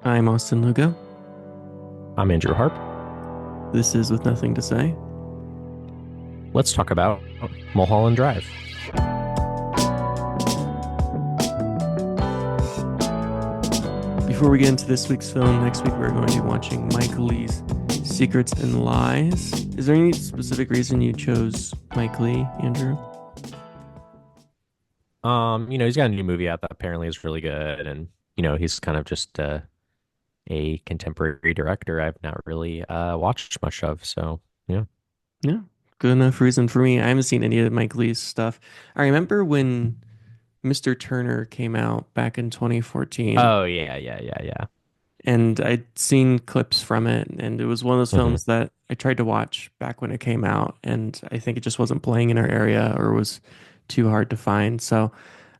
I'm Austin Lugo. I'm Andrew Harp. This is With Nothing to Say. Let's talk about Mulholland Drive. Before we get into this week's film, next week we're going to be watching Mike Lee's Secrets and Lies. Is there any specific reason you chose Mike Lee, Andrew? He's got a new movie out that apparently is really good, and he's kind of just a contemporary director I've not really watched much of. So yeah. Yeah, good enough reason for me. I haven't seen any of Mike Lee's stuff. I remember when Mr. Turner came out back in 2014, Oh yeah, yeah, yeah, yeah. and I'd seen clips from it, and it was one of those hmm films that I tried to watch back when it came out, and I think it just wasn't playing in our area or was too hard to find. So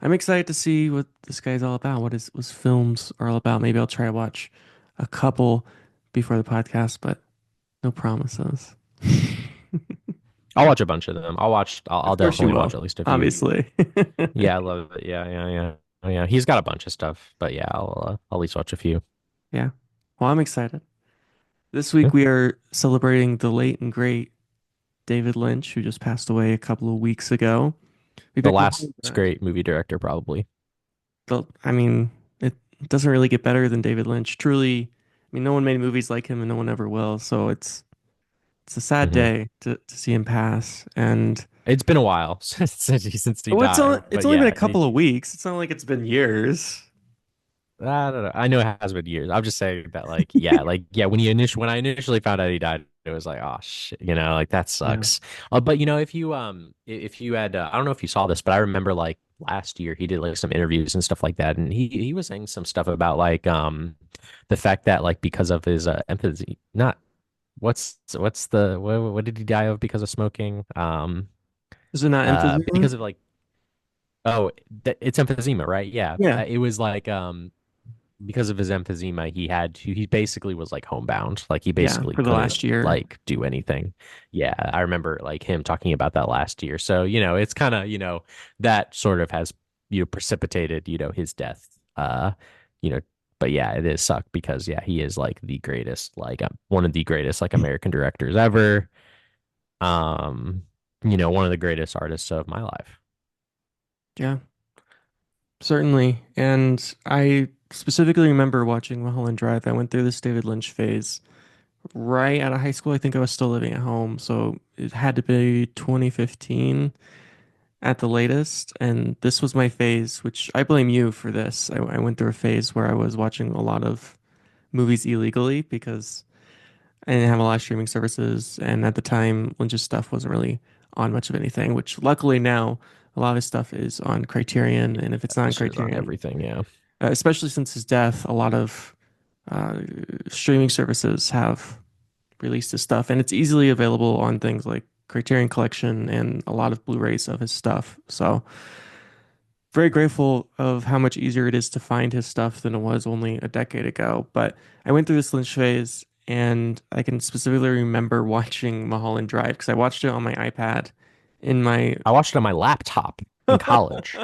I'm excited to see what this guy's all about, what his films are all about. Maybe I'll try to watch a couple before the podcast, but no promises. I'll watch a bunch of them. I'll Of course you definitely watch will, at least a few. obviously. Yeah, I love it. Yeah, yeah, yeah. Oh, yeah, he's got a bunch of stuff, but yeah, I'll at least watch a few. Yeah. Well, I'm excited. This Yeah. week we are celebrating the late and great David Lynch, who just passed away a couple of weeks ago. We The picked last Mulholland Drive. great movie director, probably. I mean, it doesn't really get better than David Lynch. Truly, I mean, no one made movies like him, and no one ever will. So it's a sad hmm day to see him pass. And It's been a while since he well, died, it's but only been a yeah, couple of weeks. It's not like it's been years. I don't know. I know it has been years. I'm just saying that, when I initially found out he died, it was like, oh shit, like that Yeah. sucks. But if you had, I don't know if you saw this, but I remember like last year he did like some interviews and stuff like that, and he was saying some stuff about like the fact that like because of his empathy, not what's the what did he die of because of smoking? Is it not emphysema? Because of like oh, it's emphysema, right? Yeah, Yeah. it was like because of his emphysema, he basically was like homebound. Like he Yeah. basically For the couldn't last year. like do anything. Yeah, I remember like him talking about that last year. So, it's kind of, that sort of has, precipitated, his death. You know, but yeah, it is sucked because yeah, he is like the greatest, like one of the greatest like American directors ever. Um, one of the greatest artists of my life. Yeah. Certainly. And I specifically remember watching Mulholland Drive. I went through this David Lynch phase right out of high school. I think I was still living at home, so it had to be 2015 at the latest. And this was my phase, which I blame you for this. I went through a phase where I was watching a lot of movies illegally because I didn't have a lot of streaming services. And at the time, Lynch's stuff wasn't really on much of anything, which luckily now a lot of his stuff is on Criterion. And if it's not on This is on Criterion, everything. Yeah. especially since his death, a lot of uh, streaming services have released his stuff, and it's easily available on things like Criterion Collection and a lot of Blu-rays of his stuff. So very grateful of how much easier it is to find his stuff than it was only a decade ago. But I went through this Lynch phase, and I can specifically remember watching Mulholland Drive because I watched it on my iPad in my. I watched it on my laptop in college.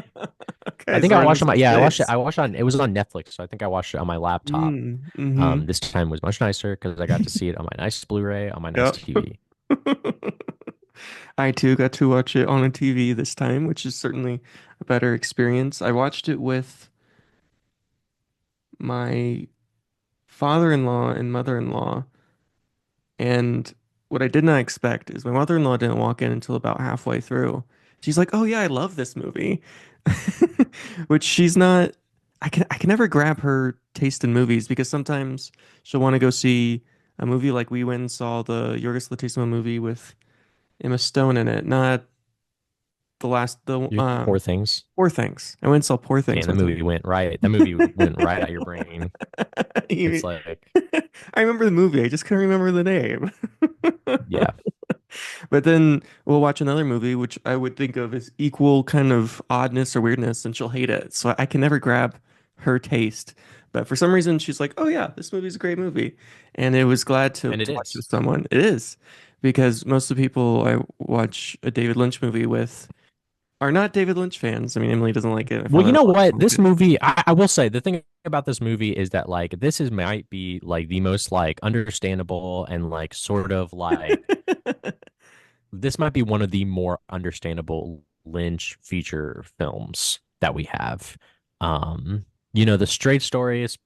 I Okay, think so I we're in the watched on my same yeah, place. I watched it it was on Netflix, so I think I watched it on my laptop. Mm-hmm. This time was much nicer because I got to see it on my nice Blu-ray on my nice Yep. TV. I too got to watch it on a TV this time, which is certainly a better experience. I watched it with my father-in-law and mother-in-law, and what I did not expect is my mother-in-law didn't walk in until about halfway through. She's like, "Oh yeah, I love this movie," which she's not. I can never grab her taste in movies because sometimes she'll want to go see a movie like we went and saw the Yorgos Lanthimos movie with Emma Stone in it, not the last the You Poor Things. Poor Things. I went and saw Poor Damn, Things the with her. movie went right. That movie went right out your brain. It's You- like, I remember the movie, I just couldn't remember the name. yeah. But then we'll watch another movie, which I would think of as equal kind of oddness or weirdness, and she'll hate it. So I can never grab her taste. But for some reason, she's like, "Oh yeah, this movie's a great movie," and it was glad And it to watch is. with someone. It is because most of the people I watch a David Lynch movie with. are not David Lynch fans. I mean, Emily doesn't like it. I Well, found you that know out last what? week. This movie, I will say, the thing about this movie is that like this is might be like the most like understandable and like sort of like this might be one of the more understandable Lynch feature films that we have. The straight story is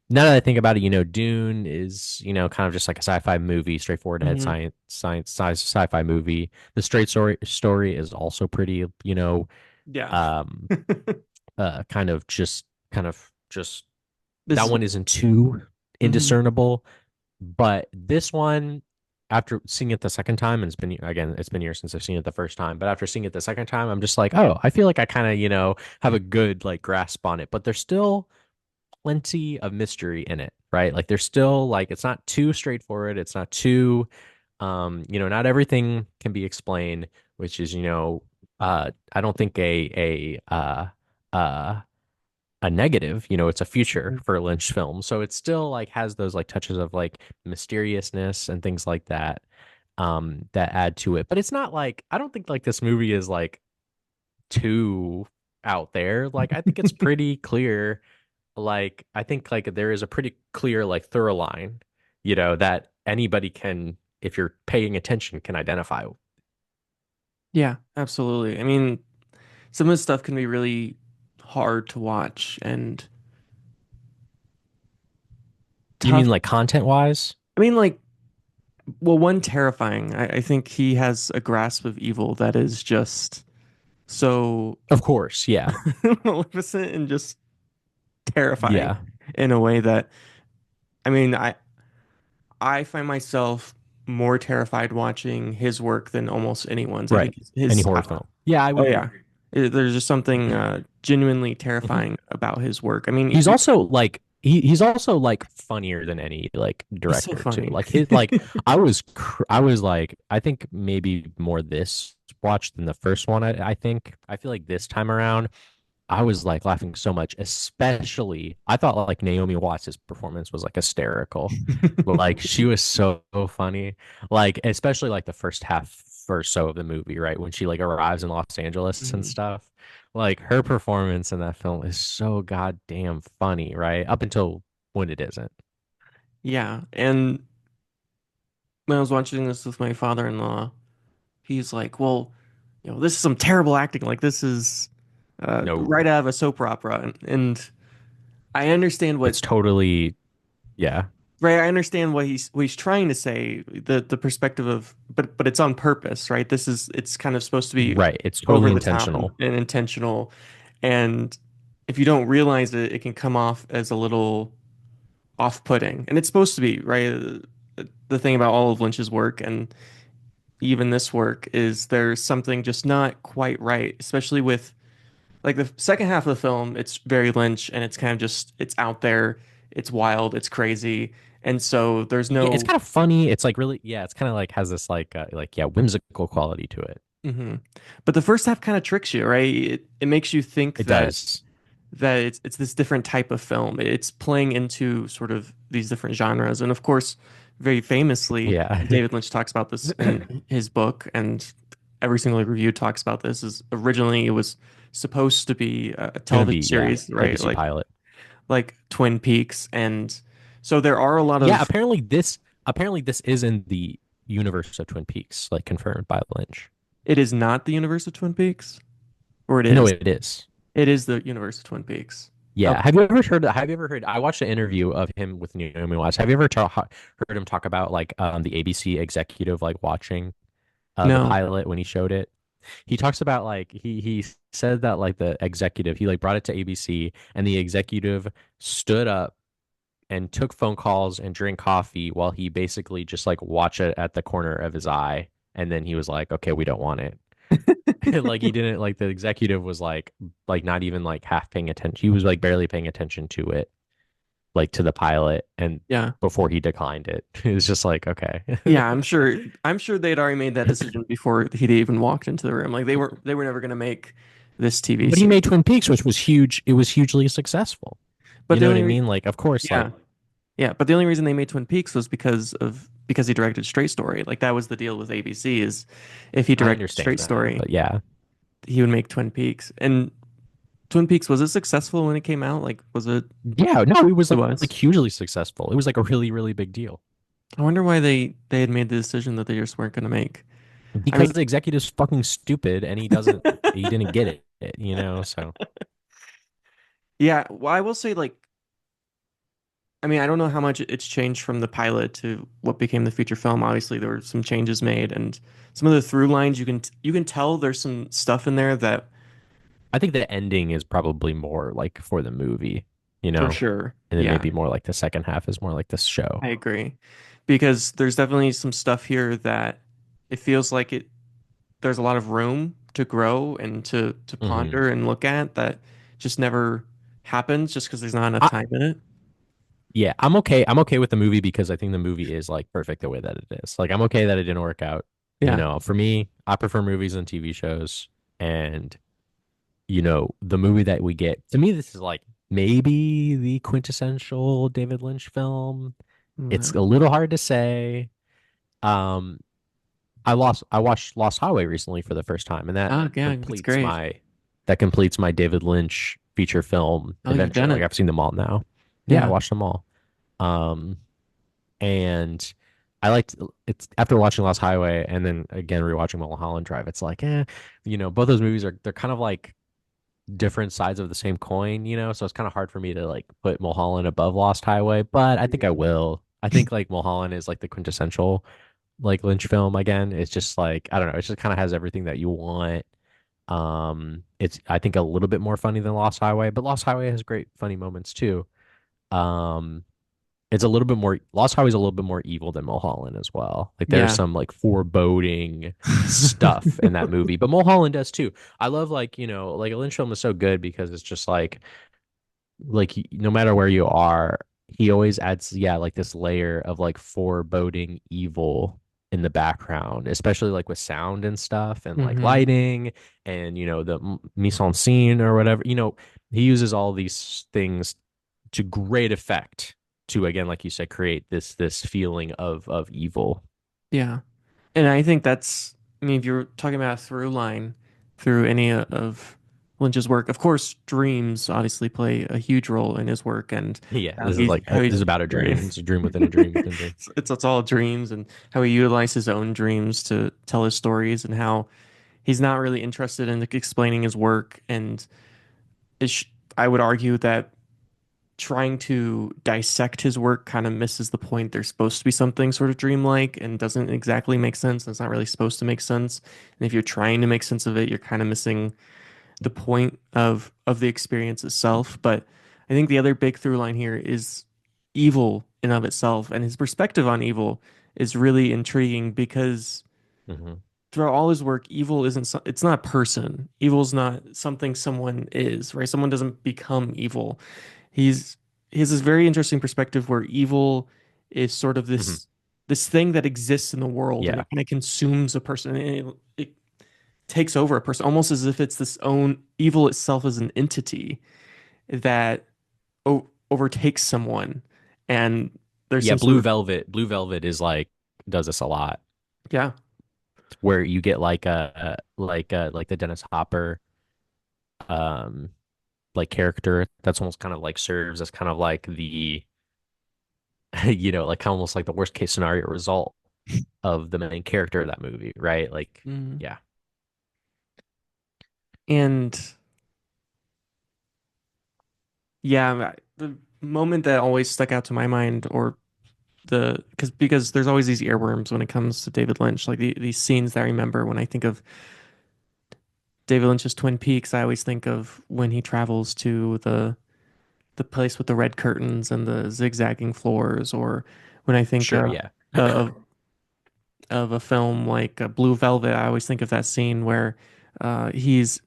now that I think about it, Dune is, kind of just like a sci-fi movie, straightforward head Hmm. science sci-fi movie. The straight story is also pretty, Yeah. um, kind of just This that is. one isn't too Mhm. indiscernible. But this one, after seeing it the second time, and it's been years since I've seen it the first time, but after seeing it the second time, I'm just like, oh, I feel like I kind of, have a good like grasp on it. But there's still plenty of mystery in it, right? Like there's still like it's not too straightforward. It's not too, not everything can be explained, which is, I don't think uh a negative, it's a future for a Lynch film. So it still like has those like touches of like mysteriousness and things like that that add to it. But it's not like I don't think like this movie is like too out there. Like I think it's pretty clear. Like I think like there is a pretty clear like thorough line, that anybody can, if you're paying attention, can identify. Yeah, absolutely. I mean, some of this stuff can be really hard to watch and You mean tough. like content wise? I mean, like, well, one terrifying. I think he has a grasp of evil that is just so Of course, yeah. maleficent and just terrifying Yeah. in a way that, I mean, I find myself more terrified watching his work than almost anyone's. I Right. think Any his horror film. Yeah, I oh would yeah. agree. There's just something genuinely Mhm. terrifying about his work. I mean, He's also like he's also like funnier than any like he's so director too. funny. Like his like I was like I think maybe more this watch than the first one. I think I feel like this time around I was like laughing so much, especially I thought like Naomi Watts' performance was like hysterical. Like she was so funny. Like especially like the first half or so of the movie, right? When she like arrives in Los Angeles and Mhm. stuff. Like her performance in that film is so goddamn funny, right? Up until when it isn't. Yeah, and when I was watching this with my father-in-law, he's like, "Well, this is some terrible acting. Like this is right No. out of a soap opera." And I understand what It's totally yeah. right. I understand what he's trying to say. The perspective of, but it's on purpose, right? It's kind of supposed to be Right. It's over totally the top intentional. and intentional. And if you don't realize it, it can come off as a little off-putting. And it's supposed to be, right? The thing about all of Lynch's work and even this work is there's something just not quite right, especially with like the second half of the film. It's very Lynch and it's kind of just it's out there, it's wild, it's crazy. And so there's Yeah, it's no kind of funny. It's like really, yeah, it's kind of like has this like yeah, whimsical quality to it. mhm. But the first half kind of tricks you, right? It makes you think It does. that it's this different type of film. It's playing into sort of these different genres. And of course, very famously, Yeah. David Lynch talks about this in his book, and every single review talks about this. Is originally it was supposed to be a Gonna television be, yeah, series, right? ABC pilot. Like Twin Peaks, and so there are a lot Yeah, of. apparently this is in the universe of Twin Peaks, like confirmed by Lynch. It is not the universe of Twin Peaks, or it No, is. it is. It is the universe of Twin Peaks. Yeah. Okay. Have you ever heard I watched an interview of him with Naomi Watts. Have you ever heard him talk about like the ABC executive like watching the No. pilot when he showed it? He talks about like he said that like the executive, he like brought it to ABC and the executive stood up and took phone calls and drank coffee while he basically just like watched it at the corner of his eye. And then he was like, okay, we don't want it. Like he didn't like the executive was like not even like half paying attention. He was like barely paying attention to it, like to the pilot and Yeah. before he declined it. It was just like, okay. Yeah, I'm sure they'd already made that decision before he'd even walked into the room. Like they were never going to make this TV But he series. made Twin Peaks, which was huge. It was hugely successful. But You the know what only I re mean? Like, of course, like yeah. Yeah, but the only reason they made Twin Peaks was because he directed Straight Story. Like that was the deal with ABC is if he I directed understand Straight that, Story, but yeah. he would make Twin Peaks. And Twin Peaks, was it successful when it came out? Like, was it? Yeah, no, it was It like was. hugely successful. It was like a really, really big deal I wonder why they had made the decision that they just weren't going to make. I mean, because the executive's fucking stupid and he didn't get it. So yeah. Well, I will say, like, I mean, I don't know how much it's changed from the pilot to what became the feature film. Obviously, there were some changes made, and some of the through lines you can tell there's some stuff in there that I think the ending is probably more like for the movie, you for know, sure. and then Yeah, maybe more like the second half is more like this show. I agree, because there's definitely some stuff here that it feels like it. There's a lot of room to grow and to Hmm ponder and look at that just never happens just because there's not enough I, time in it. yeah, I'm okay. I'm okay with the movie because I think the movie is like perfect the way that it is. Like I'm okay that it didn't work out. Yeah. For me, I prefer movies than TV shows. And, the movie that we get, to me, this is like maybe the quintessential David Lynch film. It's a Mm. little hard to say. Um, I watched Lost Highway recently for the first time, and Oh, yeah, it's great. that completes my David Lynch feature film Oh, you've adventure. done Like it. I've seen them all now. Yeah, I Yeah. watched them all. Um, and I liked it's after watching Lost Highway and then again rewatching Mulholland Drive. It's like, both those movies they're kind of like different sides of the same coin. So it's kind of hard for me to like put Mulholland above Lost Highway, but I think I will. I think like Mulholland is like the quintessential like Lynch film again. It's just like I don't know, it just kind of has everything that you want. It's I think a little bit more funny than Lost Highway, but Lost Highway has great funny moments too. Um, it's a little bit more Lost Highway is a little bit more evil than Mulholland as well. Like there's Yeah. some like foreboding stuff in that movie, but Mulholland does too. I love like a Lynch film is so good because it's just like no matter where you are, he always adds like this layer of like foreboding evil in the background, especially like with sound and stuff and like Hmm. lighting and the mise en scene or whatever. He uses all these things to great effect to again, like you said, create this feeling of evil. Yeah. And I think I mean, if you're talking about a through line through any of Lynch's work, of course, dreams obviously play a huge role in his work and Yeah, how he's, how this is he's, about a right. dream. It's a dream within a dream within a dream. It's all dreams and how he utilizes his own dreams to tell his stories and how he's not really interested in explaining his work. And it's, I would argue that trying to dissect his work kind of misses the point. There's supposed to be something sort of dreamlike and doesn't exactly make sense. And it's not really supposed to make sense. And if you're trying to make sense of it, you're kind of missing the point of the experience itself. But I think the other big through line here is evil in of itself, and his perspective on evil is really intriguing because Hmm throughout all his work, evil isn't it's not a person. Evil's not something someone is, right? Someone doesn't become evil. He's he has this very interesting perspective where evil is sort of hmm this thing that exists in the world and Yeah. it kind of consumes a person and it takes over a person almost as if it's this own evil itself as an entity that overtakes someone and there's Yeah, some sort of Blue Velvet is like does this a lot yeah. where you get like like the Dennis Hopper um like character that's almost kind of like serves as kind of like the like almost like the worst case scenario result of the main character of that movie, right? Like Mm. yeah. And yeah, the moment that always stuck out to my mind or because there's always these earworms when it comes to David Lynch. Like these scenes that I remember when I think of David Lynch's Twin Peaks, I always think of when he travels to the place with the red curtains and the zigzagging floors, or when I think Sure, yeah. of of a film like Blue Velvet, I always think of that scene where he's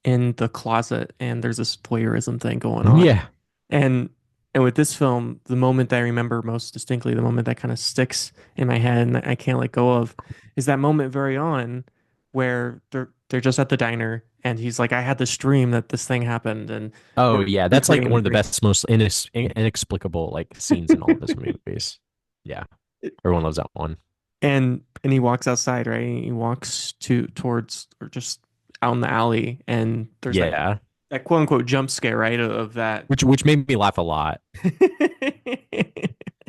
in the closet and there's this voyeurism thing going on. Yeah. And with this film, the moment that I remember most distinctly, the moment that kind of sticks in my head and I can't let go of, is that moment very on where they're just at the diner and he's like, I had this dream that this thing happened and Oh we're yeah, that's like recreating one the of the dream. best, most inexplicable like scenes in all of his movies. Yeah, everyone loves that one. And he walks outside, right? He walks towards or just out in the alley, and there's Yeah, that quote unquote jump scare, right? Of that. which made me laugh a lot.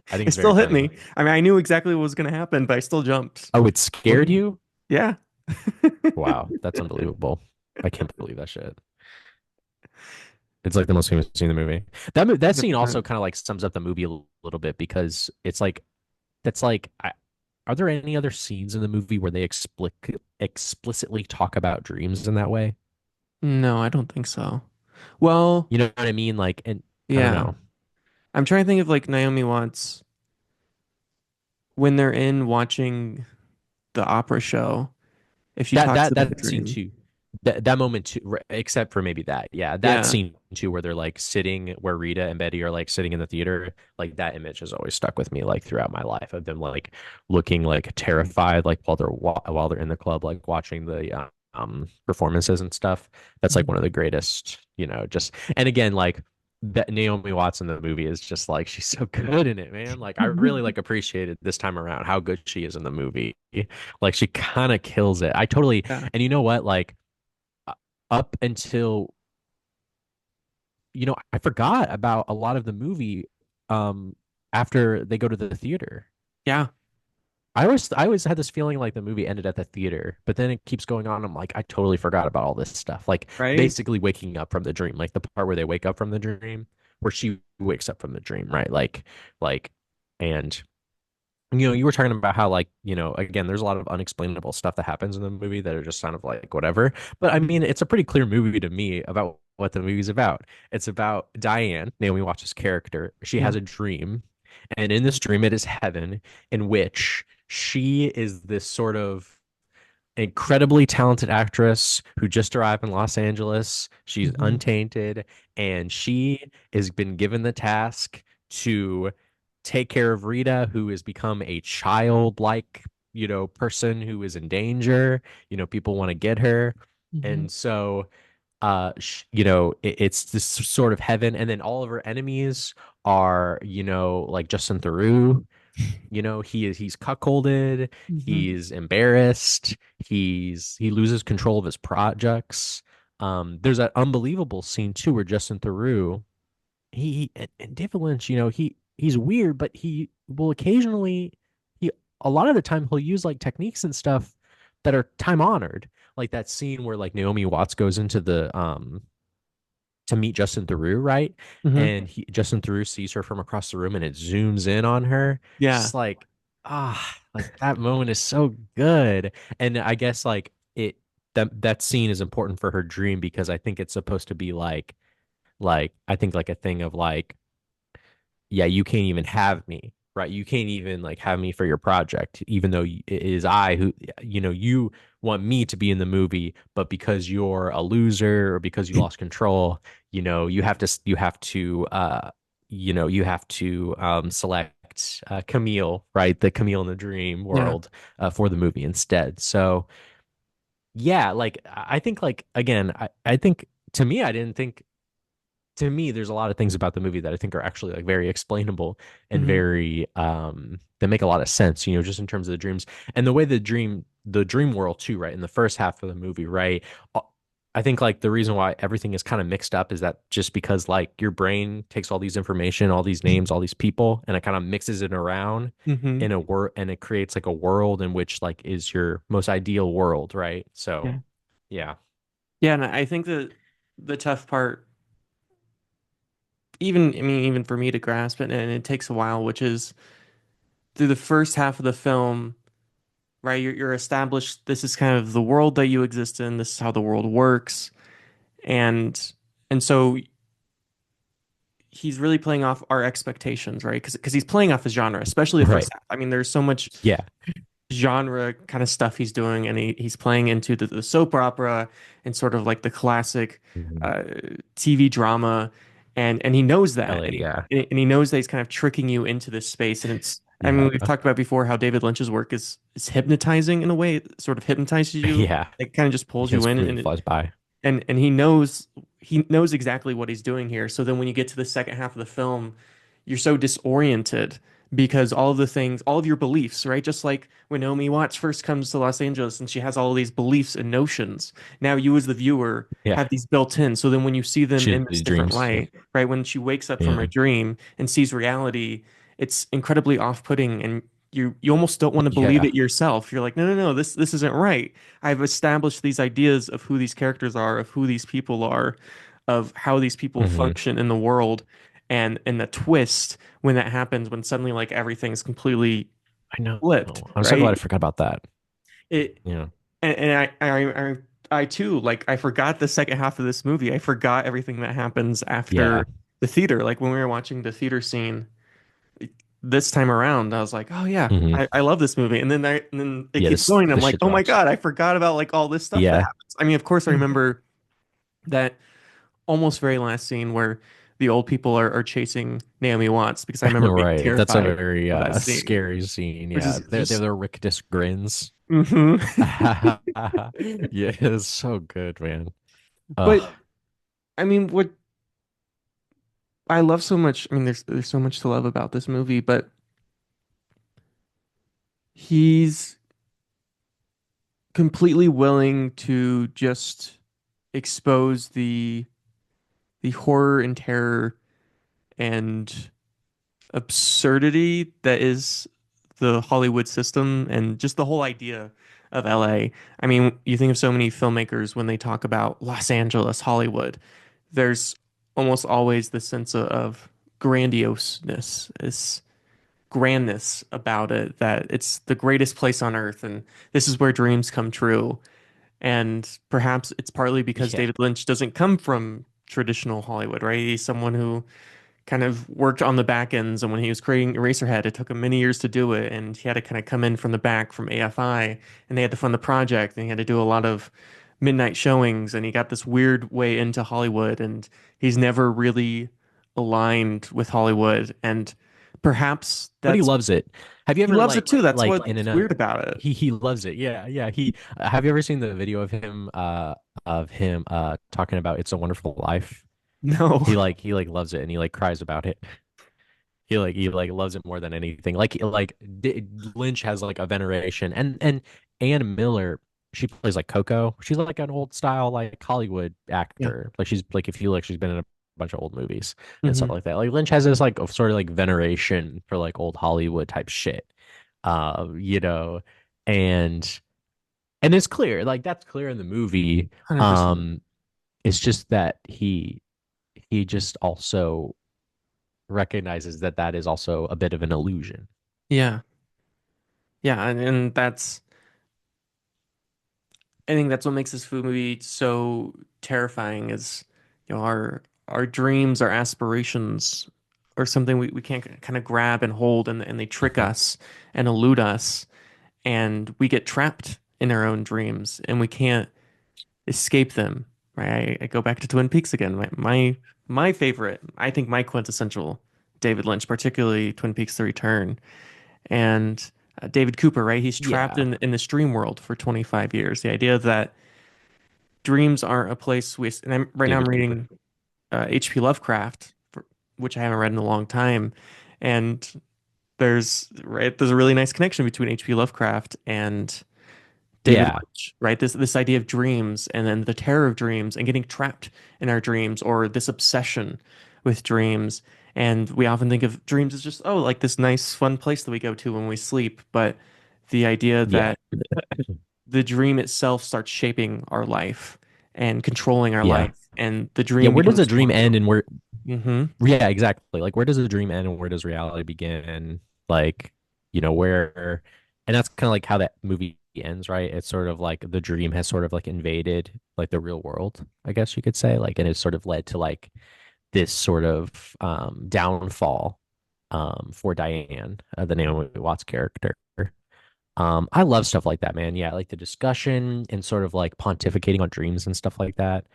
I think It it's very still hit funny. me. I mean, I knew exactly what was going to happen, but I still jumped. Oh, it scared Mhm. you? Yeah. Wow, that's unbelievable. I can't believe that shit. It's like the most famous scene in the movie. That scene also 100%. kind of like sums up the movie a little bit because it's like that's like are there any other scenes in the movie where they explicitly talk about dreams in that way? No, I don't think so. Well, You know what I mean? Like, and I don't yeah. know. I'm trying to think of like Naomi Watts when they're in watching the opera show, if she That talks that about a that scene dream. too, that moment too, except for maybe that, yeah, that Yeah. scene too, where they're like sitting, where Rita and Betty are like sitting in the theater, like that image has always stuck with me, like throughout my life, of them like looking like terrified, like while they're in the club, like watching the performances and stuff. That's like Mhm. one of the greatest, just and again, like that Naomi Watts in the movie is just like she's so good in it, man. Like I really like appreciated this time around how good she is in the movie. Like she kind of kills it. I totally, Yeah. and you know what? Like uh, up until, I forgot about a lot of the movie um after they go to the theater. Yeah. I always had this feeling like the movie ended at the theater, but then it keeps going on. I'm like, I totally forgot about all this stuff. Like Right? basically waking up from the dream, like the part where they wake up from the dream, where she wakes up from the dream, right? Like, and you were talking about how like, again, there's a lot of unexplainable stuff that happens in the movie that are just kind of like whatever. But I mean, it's a pretty clear movie to me about what the movie's about. It's about Diane, Naomi Watts' character. She Yeah. has a dream, and in this dream, it is heaven, in which she is this sort of incredibly talented actress who just arrived in Los Angeles. She's Hmm. untainted, and she has been given the task to take care of Rita, who has become a childlike, person who is in danger. People want to get her. Hmm. And so it's this sort of heaven, and then all of her enemies are, like Justin Theroux. He's cuckolded, Hmm. he's embarrassed, he loses control of his projects. There's that unbelievable scene too where Justin Theroux, and David Lynch, he's weird, but he will occasionally he a lot of the time he'll use like techniques and stuff that are time honored. Like that scene where like Naomi Watts goes into the to meet Justin Theroux, right? Hmm. And Justin Theroux sees her from across the room and it zooms in on her. Yeah. Just like that moment is so good. And I guess like that scene is important for her dream because I think it's supposed to be like I think like a thing of like, yeah, you can't even have me, right? You can't even like have me for your project, even though it is I who, you want me to be in the movie, but because you're a loser or because you lost control, you have to select Camille, right? The Camille in the dream Yeah. world for the movie instead. So yeah, like I think like again, I think to me, I didn't think to me, there's a lot of things about the movie that I think are actually like very explainable and Hmm. very that make a lot of sense, just in terms of the dreams and the way the dream world too, right? In the first half of the movie, right? Uh, I think like the reason why everything is kind of mixed up is that just because like your brain takes all these information, all these names, all these people, and it kind of mixes it around Hmm. in a word and it creates like a world in which like is your most ideal world, right? So Yeah. yeah. Yeah. And I think that the tough part, even, I mean, even for me to grasp it, and it takes a while, which is through the first half of the film, right? You're established. This is kind of the world that you exist in. This is how the world works. And, and so he's really playing off our expectations, right? Because he's playing off his genre, especially the first Right. half. I mean, there's so much Yeah. genre kind of stuff he's doing, and he's playing into the soap opera and sort of like the classic Mhm. uh, TV drama, and he knows that, LA, and he yeah. and he knows that he's kind of tricking you into this space, and it's. I mean, Yeah. we've talked about before how David Lynch's work is hypnotizing in a way. It sort of hypnotizes you. Yeah. It kind of just pulls you This in, movie and flies by. and he knows exactly what he's doing here. So then when you get to the second half of the film, you're so disoriented because all of the things, all of your beliefs, right? Just like when Naomi Watts first comes to Los Angeles and she has all of these beliefs and notions. Now you as the viewer Yeah. have these built in. So then when you see them in this Shitty different dreams. light, right? When she wakes up from Yeah. her dream and sees reality, it's incredibly off-putting and you almost don't want to believe Yeah. it yourself. You're like, no, no, no, this isn't right. I've established these ideas of who these characters are, of who these people are, of how these people Hmm. function in the world, and the twist when that happens, when suddenly like everything's completely I know. flipped, I'm so glad I right? forgot about that. It Yeah. and I too like I forgot the second half of this movie. I forgot everything that happens Yeah. after the theater. Like when we were watching the theater scene this time around, I was like, oh yeah, Hmm. I love this movie. And then it Yeah. keeps This going. I'm this like, shit oh my drops. God, I forgot about like all this stuff that Yeah. happens. I mean, of course I remember that almost very last scene where the old people are chasing Naomi Watts because I remember being Right. That's a terrified very of that scene, scary scene. which Yeah. is They're just the rictus grins. hmm Yeah, it's so good, man. But Oh, I mean, what I love so much, I mean, there's so much to love about this movie, but he's completely willing to just expose the horror and terror and absurdity that is the Hollywood system and just the whole idea of LA. I mean, you think of so many filmmakers when they talk about Los Angeles, Hollywood, there's almost always this sense of grandioseness, this grandness about it, that it's the greatest place on earth and this is where dreams come true. And perhaps it's partly because yeah. David Lynch doesn't come from traditional Hollywood, right? He's someone who kind of worked on the back ends. And when he was creating Eraserhead, it took him many years to do it. And he had to kind of come in from the back from AFI and they had to fund the project and he had to do a lot of midnight showings. And he got this weird way into Hollywood and he's never really aligned with Hollywood. And perhaps But he that's, loves it. Have you he ever loves it too. That's in what's an weird about it. he loves it. Yeah, yeah. He have you ever seen the video of him talking about It's a Wonderful Life? No. He like loves it and he like cries about it. He like loves it more than anything. Lynch has like a veneration, and Ann Miller, she plays like Coco. She's like an old style like Hollywood Yeah. actor. Like she's like if you like she's been in a bunch of old movies and stuff Hmm. like that. Like Lynch has this like sort of like veneration for like old Hollywood type shit. You know, and it's clear like that's clear in the movie. 100%. Um, it's just that he just also recognizes that that is also a bit of an illusion. Yeah. Yeah. And that's, I think that's what makes this food movie so terrifying is, our dreams, our aspirations are something we can't kind of grab and hold and they trick us and elude us and we get trapped in our own dreams and we can't escape them. Right. I go back to Twin Peaks again. My favorite, I think my quintessential David Lynch, particularly Twin Peaks The Return. And David Cooper, right? He's trapped Yeah. in this dream world for 25 years. The idea that dreams aren't a place we, and right now I'm David Cooper. reading H.P. Lovecraft, which I haven't read in a long time. And there's a really nice connection between H.P. Lovecraft and David Yeah. Lynch, right? This idea of dreams and then the terror of dreams and getting trapped in our dreams or this obsession with dreams. And we often think of dreams as just, oh, like this nice, fun place that we go to when we sleep. But the idea Yeah. that the dream itself starts shaping our life and controlling our Yeah. life, and the Yeah. dream Where does a becomes dream more end real. and where Hmm. yeah, exactly. Like where does a dream end and where does reality begin? Like, where and that's kind of like how that movie ends, right? It's sort of like the dream has sort of like invaded like the real world, I guess you could say. Like and it's sort of led to like this sort of downfall for Diane, the Naomi Watts character. I love stuff like that, man. Yeah, like the discussion and sort of like pontificating on dreams and stuff like that.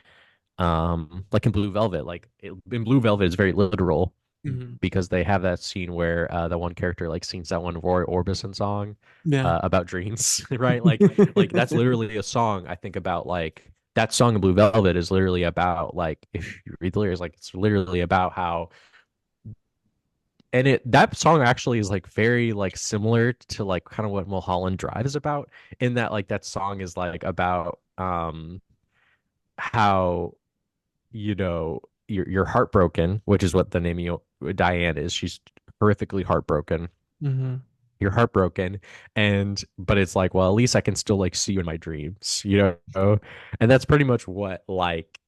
Like in Blue Velvet, in Blue Velvet, it's very literal Hmm. because they have that scene where the one character like sings that one Roy Orbison song Yeah. about dreams, right? Like that's literally a song I think about. Like that song in Blue Velvet is literally about like if you read the lyrics, like it's literally about how and it that song actually is like very like similar to like kind of what Mulholland Drive is about, in that like that song is like about how you're heartbroken, which is what the name of Diane is. She's horrifically heartbroken. Hmm. You're heartbroken, and but it's like, well, at least I can still like see you in my dreams, you know? And that's pretty much what like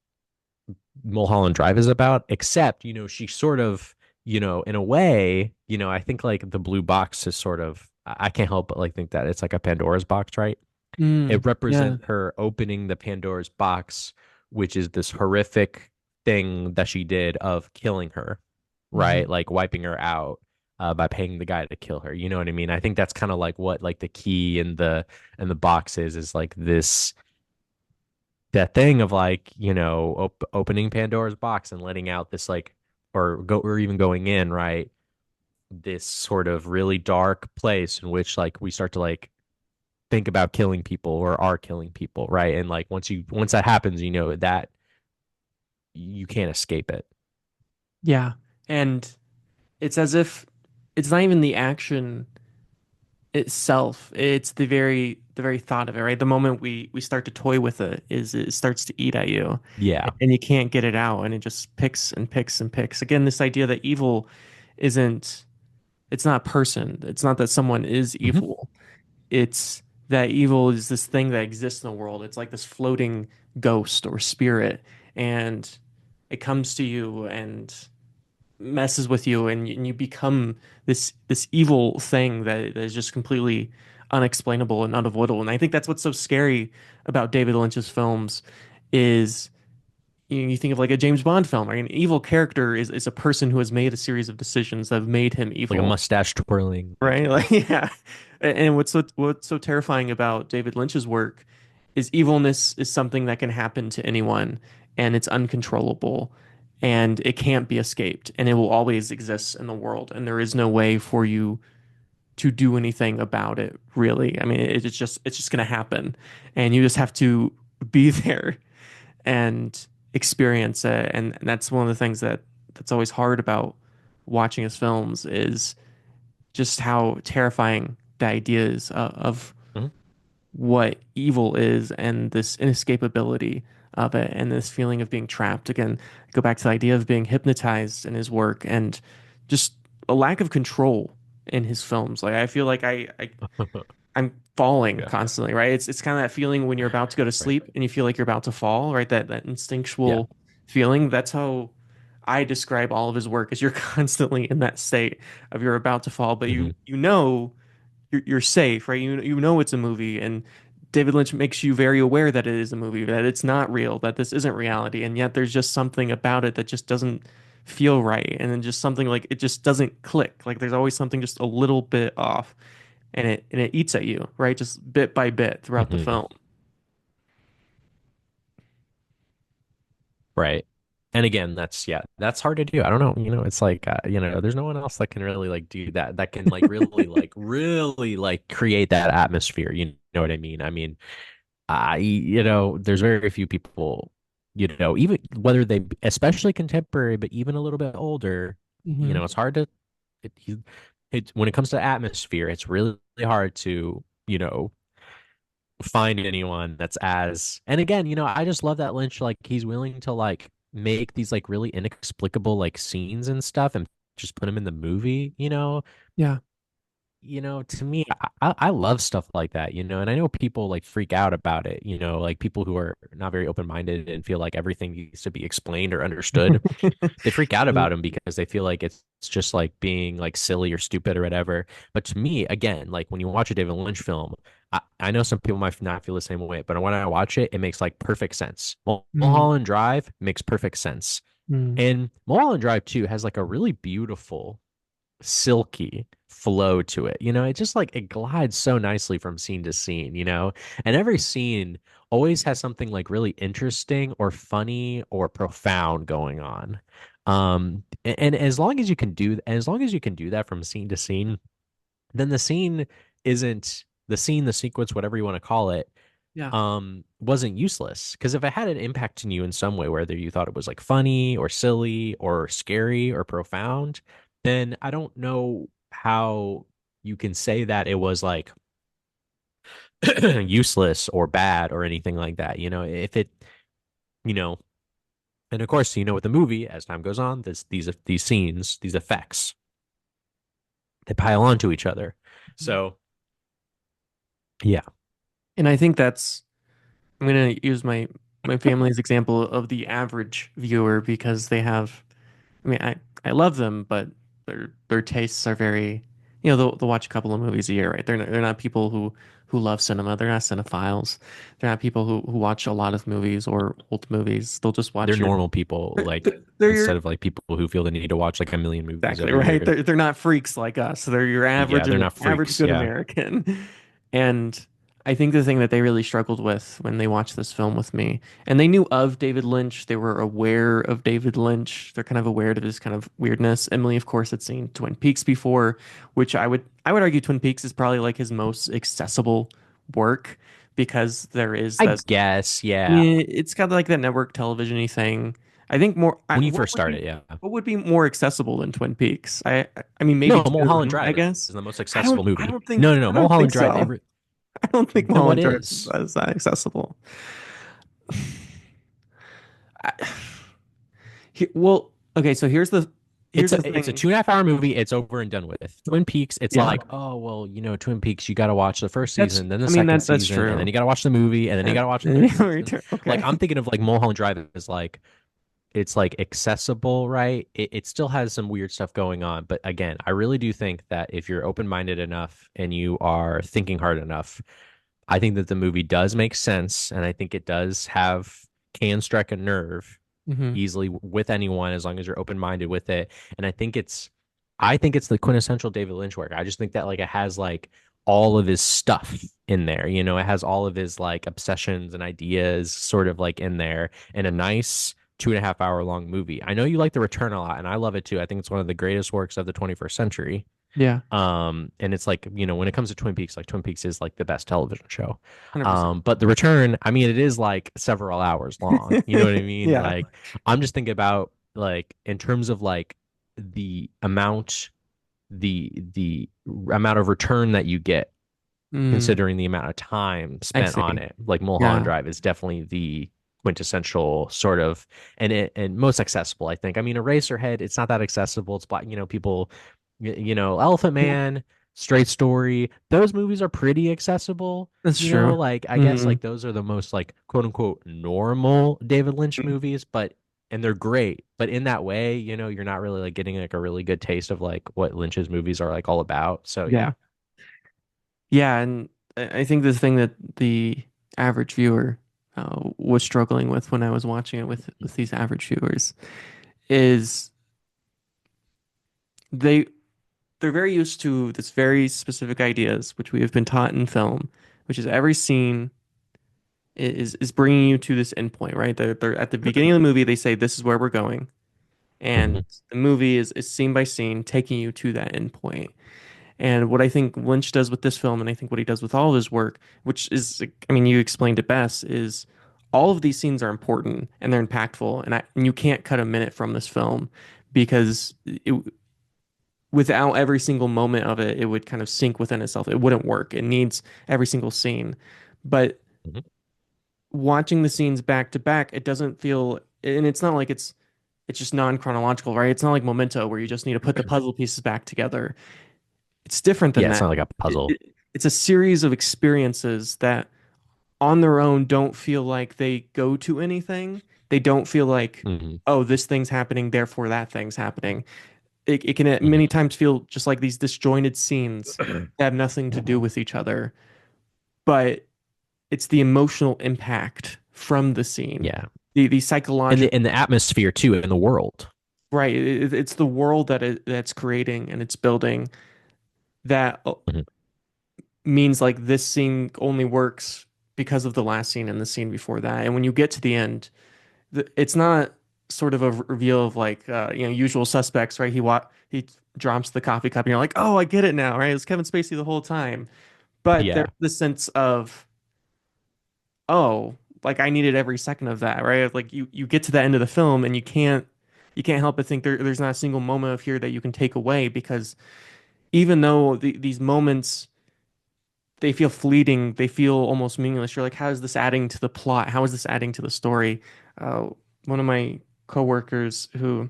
Mulholland Drive is about, except, she sort of, in a way, I think like the blue box is sort of, I can't help but like think that it's like a Pandora's box, right? It Mm, yeah. represents her opening the Pandora's box, which is this horrific thing that she did of killing her, right? Hmm. Like wiping her out by paying the guy to kill her. You know what I mean? I think that's kind of like what like the key in the box is like this that thing of like opening Pandora's box and letting out this like or even going in, right, this sort of really dark place in which like we start to like think about killing people or are killing people, right? And like once that happens, that you can't escape it. Yeah. And it's as if it's not even the action itself. It's the very thought of it, right? The moment we start to toy with it is it starts to eat at you Yeah. and you can't get it out and it just picks and picks and picks. Again, this idea that evil isn't it's not a person. It's not that someone is Hmm. evil. It's that evil is this thing that exists in the world. It's like this floating ghost or spirit and it comes to you and messes with you and you become this evil thing that is just completely unexplainable and unavoidable. And I think that's what's so scary about David Lynch's films is you think of like a James Bond film, right? An evil character is a person who has made a series of decisions that have made him Like a evil, mustache twirling. right? Like yeah. And what's so terrifying about David Lynch's work is evilness is something that can happen to anyone and it's uncontrollable and it can't be escaped and it will always exist in the world and there is no way for you to do anything about it really. I mean it's just going to happen and you just have to be there and experience it and that's one of the things that's always hard about watching his films is just how terrifying the idea is of Mhm. what evil is and this inescapability of it and this feeling of being trapped. Again, go back to the idea of being hypnotized in his work and just a lack of control in his films. Like I feel like I'm falling Yeah. constantly, right? It's kind of that feeling when you're about to go to Right. sleep and you feel like you're about to fall, right? That Yeah. instinctual feeling. That's how I describe all of his work is you're constantly in that state of you're about to fall, but you Hmm. you know you're safe, right? You know it's a movie, and David Lynch makes you very aware that it is a movie, that it's not real, that this isn't reality, and yet there's just something about it that just doesn't feel right, and then just something like it just doesn't click. Like there's always something just a little bit off, and it eats at you, right? Just bit by bit throughout the Hmm. film. Right. And again, that's hard to do. I don't know, it's like there's no one else that can really like do that. That can really like create that atmosphere. You know what I mean? I mean, there's very few people, even whether they, especially contemporary, but even a little bit older, Hmm. it's hard to, when it comes to atmosphere, it's really hard to, find anyone that's as, and again, I just love that Lynch, like he's willing to like make these like really inexplicable like scenes and stuff and just put them in the movie, Yeah. to me, I love stuff like that, and I know people like freak out about it, like people who are not very open-minded and feel like everything needs to be explained or understood. They freak out about him because they feel like it's just like being like silly or stupid or whatever. But to me, again, like when you watch a David Lynch film, I know some people might not feel the same way, but when I watch it, it makes like perfect sense. Mm, Mulholland Drive makes perfect sense. mm, And Mulholland Drive too has like a really beautiful silky flow to it. It just like it glides so nicely from scene to scene, and every scene always has something like really interesting or funny or profound going on. And as long as you can do that from scene to scene, then the scene isn't the scene, the sequence, whatever you want to call it, yeah. wasn't useless. Because if it had an impact on you in some way, whether you thought it was like funny or silly or scary or profound, then I don't know how you can say that it was like useless or bad or anything like that. If it, you know, and of course, with the movie, as time goes on, these scenes, these effects, they pile onto each other. So yeah, And I think that's I'm gonna use my family's example of the average viewer because they have I mean I love them, but their tastes are very they'll watch a couple of movies a year, right? They're not people who love cinema. They're not cinephiles. They're not people who watch a lot of movies or old movies. They'll just they're watch your normal people, like they're instead your of like people who feel the need to watch like a million movies exactly every right. year. They're not freaks like us. They're your Yeah, they're not average freaks. good Yeah, American. And I think the thing that they really struggled with when they watched this film with me, and they knew of David Lynch, they were aware of David Lynch. They're kind of aware of his kind of weirdness. Emily, of course, had seen Twin Peaks before, which I would argue Twin Peaks is probably like his most accessible work because there is I this guess. Yeah, yeah, it's got like that network television-y thing. I think when you first started, yeah. what would be more accessible than Twin Peaks? I mean maybe No, Mulholland Dune, I Drive guess. is the most accessible I movie. don't think No, no, no, I don't think Mulholland Drive. so. I don't think Then what Mulholland Drive is? is that accessible. I, well, okay, so here's the It's a thing. 2.5 hour movie. It's over and done with. Twin Peaks, it's Yeah. like, oh well, Twin Peaks, you got to watch the first That's season, then the I mean second that's season, and then true. you got to watch the movie, and then you got to watch the third season. Like Okay. I'm thinking of like Mulholland Drive is like it's like accessible, right? It still has some weird stuff going on, but again, I really do think that if you're open minded enough and you are thinking hard enough, I think that the movie does make sense, and I think it does have can strike a nerve Hmm. easily with anyone as long as you're open minded with it. And I think it's the quintessential David Lynch work. I just think that like it has like all of his stuff in there. It has all of his like obsessions and ideas sort of like in there in a nice 2.5 hour long movie. I know you like The Return a lot, and I love it too. I think it's one of the greatest works of the 21st century. Yeah, And it's like, when it comes to Twin Peaks, like Twin Peaks is like the best television show. 100%. But The Return, I mean, it is like several hours long. You know what I mean? Yeah. Like, I'm just thinking about like in terms of like the amount, the amount of return that you get Mm, considering the amount of time I spent on see. it. Like Mulholland Yeah. Drive is definitely the quintessential sort of and most accessible, I think. I mean, Eraserhead, it's not that accessible. It's black, people, Elephant Yeah. Man, Straight Story, those movies are pretty accessible. That's true. Like I guess Hmm. like those are the most like quote unquote normal David Lynch movies, but and they're great. But in that way, you're not really like getting like a really good taste of like what Lynch's movies are like all about. So yeah. Yeah. Yeah, and I think the thing that the average viewer was struggling with when I was watching it with these average viewers is they they're very used to this very specific ideas which we have been taught in film, which is every scene is bringing you to this endpoint, right? They're at the beginning of the movie they say this is where we're going, and Mhm. the movie is scene by scene taking you to that endpoint. And what I think Lynch does with this film, and I think what he does with all of his work, which is, I mean, you explained it best, is all of these scenes are important and they're impactful, and you can't cut a minute from this film because without every single moment of it, it would kind of sink within itself. It wouldn't work. It needs every single scene. But Mhm. watching the scenes back to back, it doesn't feel, and it's not like it's just non-chronological, right? It's not like Memento where you just need to put the puzzle pieces back together. It's different than Yeah, it's that. not like a puzzle. It's a series of experiences that on their own don't feel like they go to anything. They don't feel like, Hmm. oh, this thing's happening, therefore that thing's happening. It can at Hmm. many times feel just like these disjointed scenes that have nothing to do with each other, but it's the emotional impact from the scene, Yeah. the And psychological, the atmosphere too in the world. right? It's the world that's creating and it's building that Mhm. means like this scene only works because of the last scene and the scene before that. And when you get to the end, it's not sort of a reveal of like usual suspects, right? He drops the coffee cup and you're like, "Oh, I get it now," right? It's Kevin Spacey the whole time. But there's Yeah. the sense of, "Oh, like I needed every second of that," right? Like you get to the end of the film and you can't you can't help but think there's not a single moment of here that you can take away because even though these moments they feel fleeting, they feel almost meaningless. You're like, how is this adding to the plot? How is this adding to the story? Uh, One of my coworkers who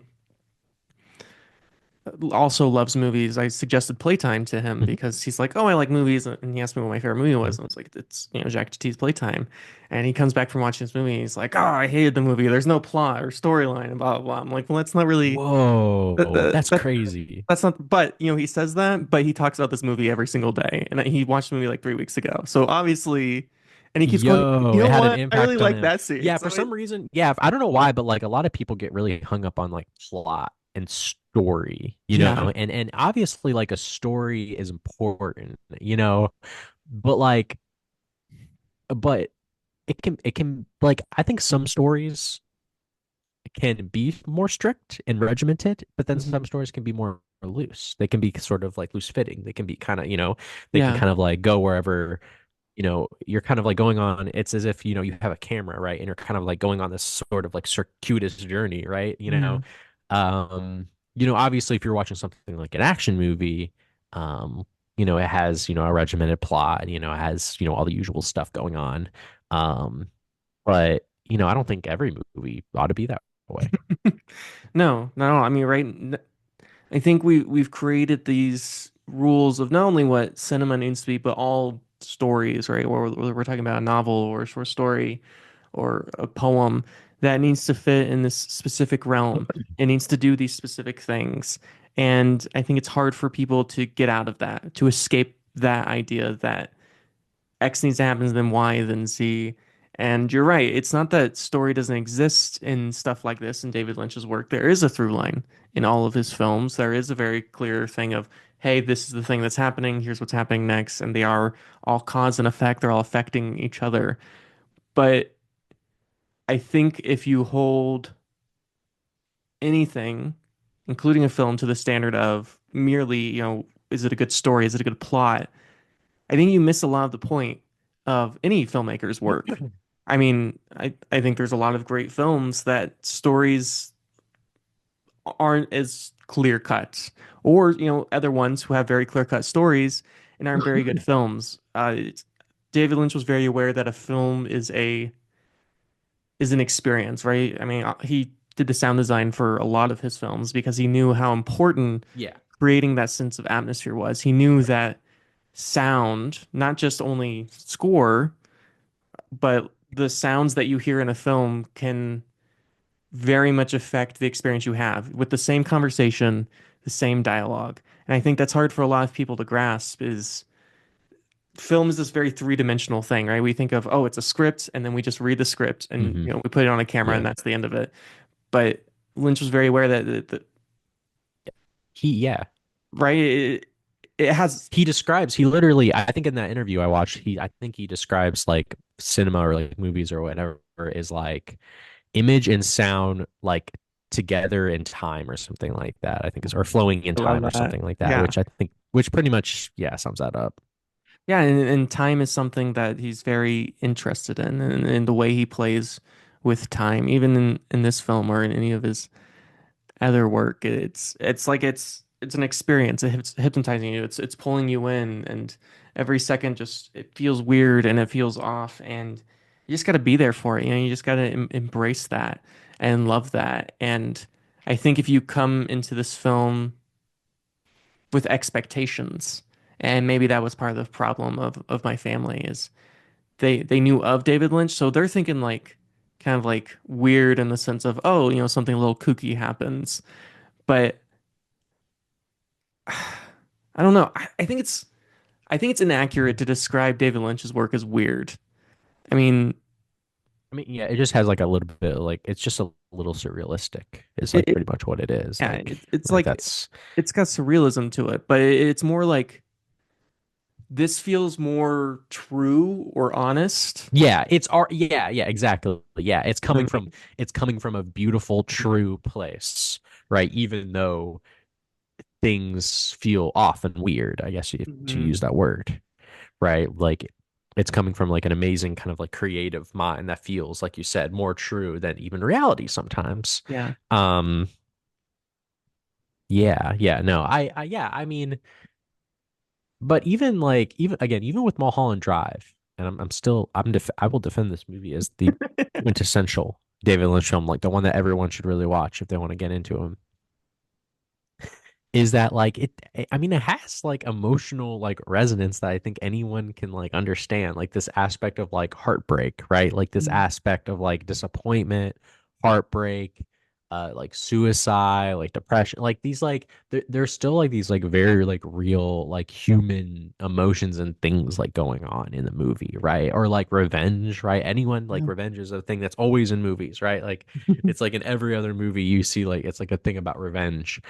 also loves movies. I suggested Playtime to him Mhm. because he's like, "Oh, I like movies," and he asked me what my favorite movie was. Mhm. And I was like, "It's Jacques Tati's Playtime," and he comes back from watching this movie. And he's like, "Oh, I hated the movie. There's no plot or storyline, and blah blah blah." I'm like, "Well, that's not really Whoa, that, that's that crazy. that's not." But he says that, but he talks about this movie every single day, and he watched the movie like 3 weeks ago. So obviously, and he keeps going. Yo, You it know had an what? I really impact on like him. that scene. Yeah, for some reason, yeah, I don't know why, but like a lot of people get really hung up on like plot and story, Yeah. and obviously like a story is important, but like but it can like I think some stories can be more strict and regimented, but then Mhm. some stories can be more loose. They can be sort of like loose fitting. They can be kind of, they can Yeah. kind of like go wherever, you're kind of like going on. It's as if, you have a camera, right? And you're kind of like going on this sort of like circuitous journey, right? Yeah. Obviously if you're watching something like an action movie, um, it has, a regimented plot, it has, all the usual stuff going on. But, I don't think every movie ought to be that way. No, no. I mean, right. I think we've created these rules of not only what cinema needs to be, but all stories, right? Whether we're talking about a novel or a short story or a poem that needs to fit in this specific realm. It needs to do these specific things. And I think it's hard for people to get out of that, to escape that idea that X needs to happen, then Y, then Z. And you're right. It's not that story doesn't exist in stuff like this in David Lynch's work. There is a through line in all of his films. There is a very clear thing of, hey, this is the thing that's happening. Here's what's happening next. And they are all cause and effect. They're all affecting each other. But I think if you hold anything, including a film, to the standard of merely, is it a good story? Is it a good plot? I think you miss a lot of the point of any filmmaker's work. I mean, I think there's a lot of great films that stories aren't as clear cut, or other ones who have very clear cut stories and aren't very good films. David Lynch was very aware that a film is an experience, right? I mean, he did the sound design for a lot of his films because he knew how important Yeah. creating that sense of atmosphere was. He knew that sound, not just only score, but the sounds that you hear in a film can very much affect the experience you have with the same conversation, the same dialogue. And I think that's hard for a lot of people to grasp is film is this very three-dimensional thing, right? We think of, oh, it's a script, and then we just read the script and Hmm. we put it on a camera and Yeah. that's the end of it. But Lynch was very aware that Yeah. right, it has He literally, I think in that interview I watched, I think he describes like cinema or like movies or whatever is like image and sound like together in time or something like that. I think is or flowing in I love time or that. something like that, Yeah. which pretty much, yeah, sums that up. Yeah, and time is something that he's very interested in, and the way he plays with time, even in this film or in any of his other work, it's like it's an experience. It's hypnotizing you. It's pulling you in, and every second just it feels weird and it feels off, and you just got to be there for it. You just got to embrace that and love that. And I think if you come into this film with expectations, and maybe that was part of the problem of my family is they knew of David Lynch, so they're thinking like kind of like weird in the sense of, oh, something a little kooky happens. But I don't know. I think it's inaccurate to describe David Lynch's work as weird. I mean, I mean, yeah, it just has like a little bit like it's just a little surrealistic. Is it, like it pretty much what it is. yeah, Like it's like like that's it's got surrealism to it, but it's more like this feels more true or honest yeah, it's art. Yeah, yeah, exactly. Yeah, than it's coming from a beautiful, true place, right? Even though things feel off and weird, I guess to Mhm. use that word, right? Like it's coming from like an amazing kind of like creative mind that feels, like you said, more true than even reality sometimes. Yeah. Um, Yeah, yeah, no, yeah, I mean, but even like, even again, even with Mulholland Drive, and I'm still, I will defend this movie as the quintessential David Lynch film, like the one that everyone should really watch if they want to get into him. Is that like it, I mean, it has like emotional like resonance that I think anyone can like understand, like this aspect of like heartbreak, right? Like this Mm. aspect of like disappointment, heartbreak, like suicide, like depression, like these like there's still like these like very like real like human emotions and things like going on in the movie, right? Or like revenge, right? Anyone, like Yeah. revenge is a thing that's always in movies, right? Like it's like in every other movie you see, like it's like a thing about revenge.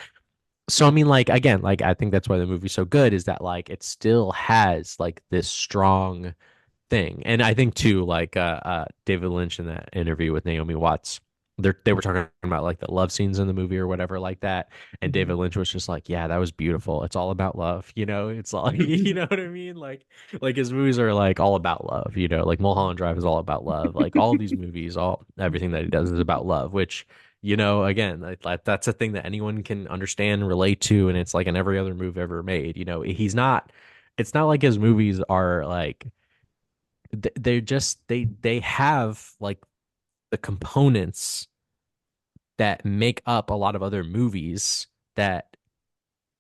So I mean, like again, like I think that's why the movie's so good, is that like it still has like this strong thing. And I think too, like David Lynch in that interview with Naomi Watts, they were talking about like the love scenes in the movie or whatever like that. And Mhm. David Lynch was just like, yeah, that was beautiful. It's all about love, you know? It's all you know what I mean? Like his movies are like all about love, you know, like Mulholland Drive is all about love. Like all of these movies, all everything that he does is about love, which you know, again, that's a thing that anyone can understand, relate to, and it's like in every other movie ever made. You know, he's not. It's not like his movies are like they're just they have like the components that make up a lot of other movies that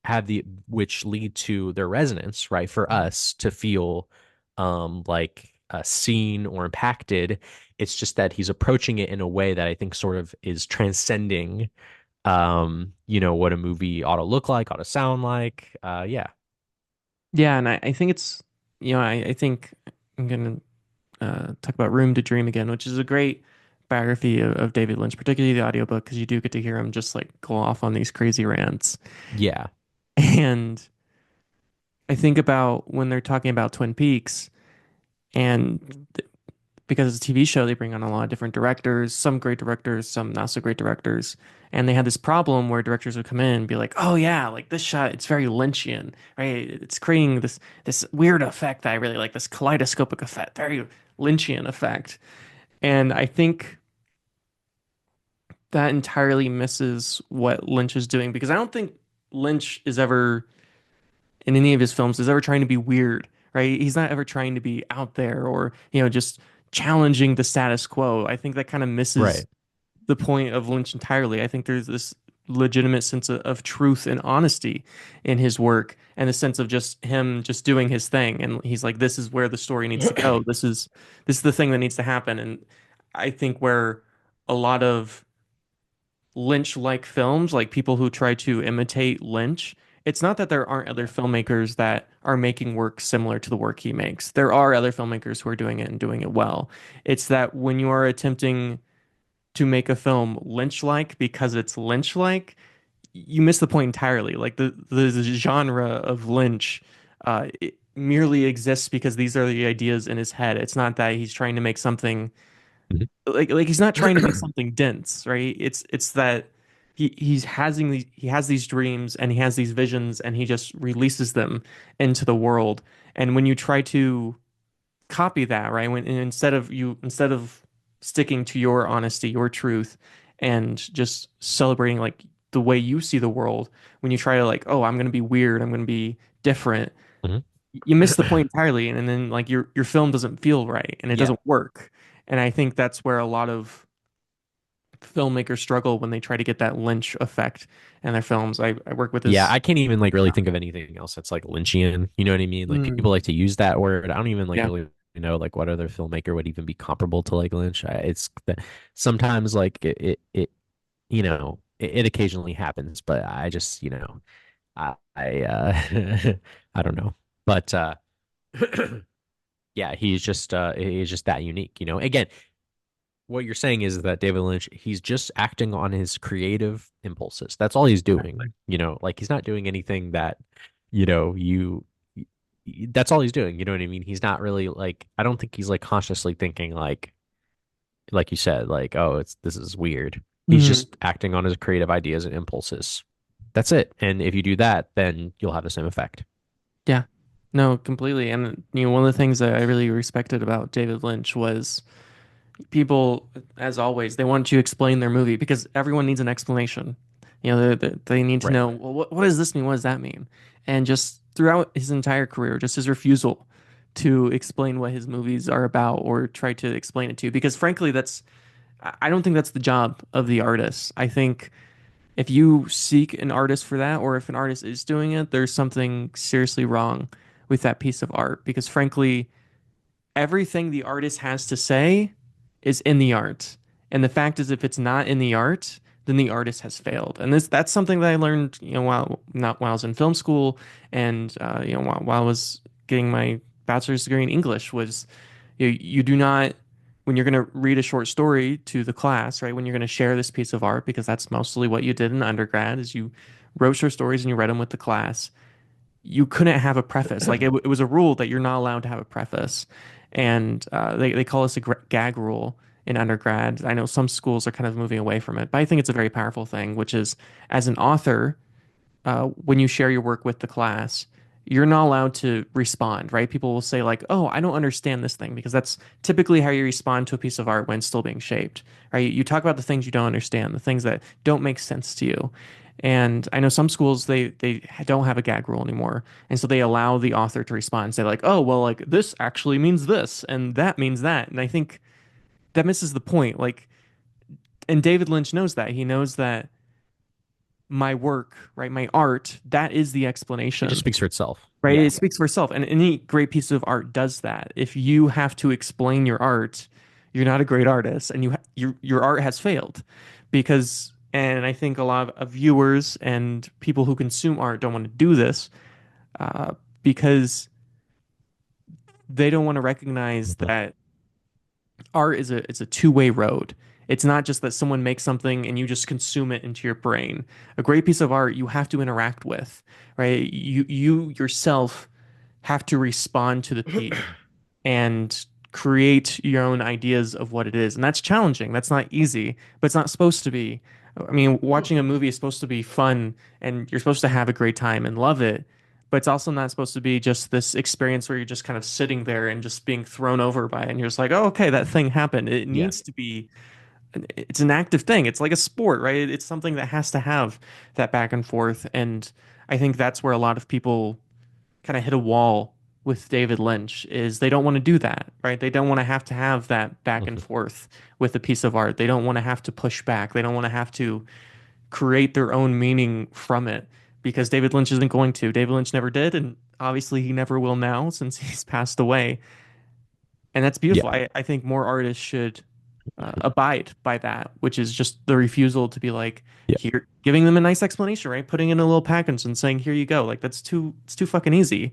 have the which lead to their resonance, right? For us to feel like seen or impacted. It's just that he's approaching it in a way that I think sort of is transcending you know, what a movie ought to look like, ought to sound like. Yeah. Yeah, and I think it's, I think I'm gonna talk about Room to Dream again, which is a great biography of David Lynch, particularly the audiobook, because you do get to hear him just like go off on these crazy rants. Yeah. And I think about when they're talking about Twin Peaks, and because it's a TV show, they bring on a lot of different directors, some great directors, some not so great directors. And they had this problem where directors would come in and be like, "Oh yeah, like this shot, it's very Lynchian, right? It's creating this weird effect that I really like, this kaleidoscopic effect, very Lynchian effect." And I think that entirely misses what Lynch is doing, because I don't think Lynch is ever in any of his films is ever trying to be weird, right? He's not ever trying to be out there or, just challenging the status quo. I think that kind of misses Right. the point of Lynch entirely. I think there's this legitimate sense of truth and honesty in his work, and a sense of just him just doing his thing. And he's like, this is where the story needs to go. This is the thing that needs to happen. And I think where a lot of Lynch-like films, like people who try to imitate Lynch, it's not that there aren't other Yeah. filmmakers that are making work similar to the work he makes. There are other filmmakers who are doing it and doing it well. It's that when you are attempting to make a film Lynch-like because it's Lynch-like, you miss the point entirely. Like the genre of Lynch, it merely exists because these are the ideas in his head. It's not that he's trying to make something Mhm. like he's not trying to make something dense, right? It's that he has these dreams and he has these visions and he just releases them into the world. And when you try to copy that, right? When and instead of sticking to your honesty, your truth, and just celebrating like the way you see the world, when you try to like, oh, I'm gonna be weird, I'm gonna be different, Mhm. you miss the point entirely, and then like your film doesn't feel right and it Yeah. doesn't work. And I think that's where a lot of filmmakers struggle when they try to get that Lynch effect in their films. I work with Yeah, this. I can't even like really think of anything else that's like Lynchian. You know what I mean? Like Mm, people like to use that word. I don't even like yeah. really know like what other filmmaker would even be comparable to like Lynch. It's sometimes like you know it occasionally happens, but I just you know I I don't know. But yeah, he's just that unique. You know, again, what you're saying is that David Lynch, he's just acting on his creative impulses. That's all he's Exactly. doing. You know, like he's not doing anything that, you know, that's all he's doing. You know what I mean? He's not really like, I don't think he's like consciously thinking like you said, like, oh, this is weird. He's Mhm. just acting on his creative ideas and impulses. That's it. And if you do that, then you'll have the same effect. Yeah. No, completely. And one of the things that I really respected about David Lynch was people, as always, they want to explain their movie because everyone needs an explanation. They need to Right. know, well, what does this mean? What does that mean? And just throughout his entire career, just his refusal to explain what his movies are about or try to explain it to you. Because frankly, I don't think that's the job of the artist. I think if you seek an artist for that, or if an artist is doing it, there's something seriously wrong with that piece of art. Because frankly, everything the artist has to say is in the art. And the fact is, if it's not in the art, then the artist has failed. And that's something that I learned, while not while I was in film school, and while I was getting my bachelor's degree in English, was you do not, when you're going to read a short story to the class, right? When you're going to share this piece of art, because that's mostly what you did in undergrad, is you wrote short stories and you read them with the class. You couldn't have a preface. Like it was a rule that you're not allowed to have a preface, and they call this a gag rule in undergrad. I know some schools are kind of moving away from it, but I think it's a very powerful thing, which is as an author, when you share your work with the class, you're not allowed to respond, right? People will say like, "Oh, I don't understand this thing," because that's typically how you respond to a piece of art when it's still being shaped, right? You talk about the things you don't understand, the things that don't make sense to you. And I know some schools they don't have a gag rule anymore, and so they allow the author to respond and say like, "Oh, well, like this actually means this, and that means that." And I think that misses the point. Like, and David Lynch knows that. He knows that my work, right, my art, that is the It just explanation, speaks for itself. right? Yeah. It speaks for itself. And any great piece of art does that. If you have to explain your art, you're not a great artist, and your art has failed, because. And I think a lot of viewers and people who consume art don't want to do this, because they don't want to recognize Mhm. that art is a two-way road. It's not just that someone makes something and you just consume it into your brain. A great piece of art you have to interact with, right? You yourself have to respond to the piece and create your own ideas of what it is. And that's challenging. That's not easy, but it's not supposed to be. I mean, watching a movie is supposed to be fun and you're supposed to have a great time and love it, but it's also not supposed to be just this experience where you're just kind of sitting there and just being thrown over by it. And you're just like, oh, okay, that thing happened. It Yeah. needs to be, it's an active thing. It's like a sport, right? It's something that has to have that back and forth. And I think that's where a lot of people kind of hit a wall with David Lynch, is they don't want to do that, right? They don't want to have that back and Mhm. forth with a piece of art. They don't want to have to push back. They don't want to have to create their own meaning from it, because David Lynch isn't going to. David Lynch never did, and obviously he never will now since he's passed away. And that's Yeah. beautiful. I think more artists should abide by that, which is just the refusal to be like, Yeah. here, giving them a nice explanation, right? Putting in a little package and saying, here you go. Like it's too fucking easy.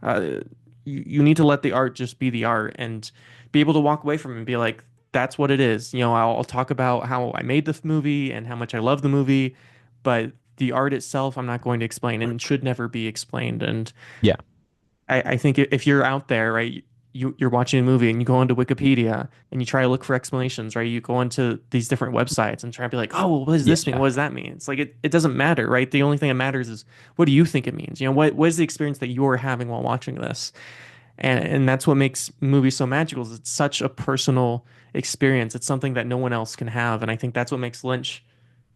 Uh, you need to let the art just be the art and be able to walk away from it and be like, that's what it is. I'll talk about how I made the movie and how much I love the movie, but the art itself, I'm not going to explain, and it should never be explained. And Yeah. I think if you're out there, right, you're watching a movie and you go onto Wikipedia and you try to look for explanations, right? You go into these different websites and try to be like, oh, well, what does this mean? Yeah. What does that mean? It's like it doesn't matter, right? The only thing that matters is what do you think it means? What is the experience that you're having while watching this? And that's what makes movies so magical, is it's such a personal experience. It's something that no one else can have. And I think that's what makes Lynch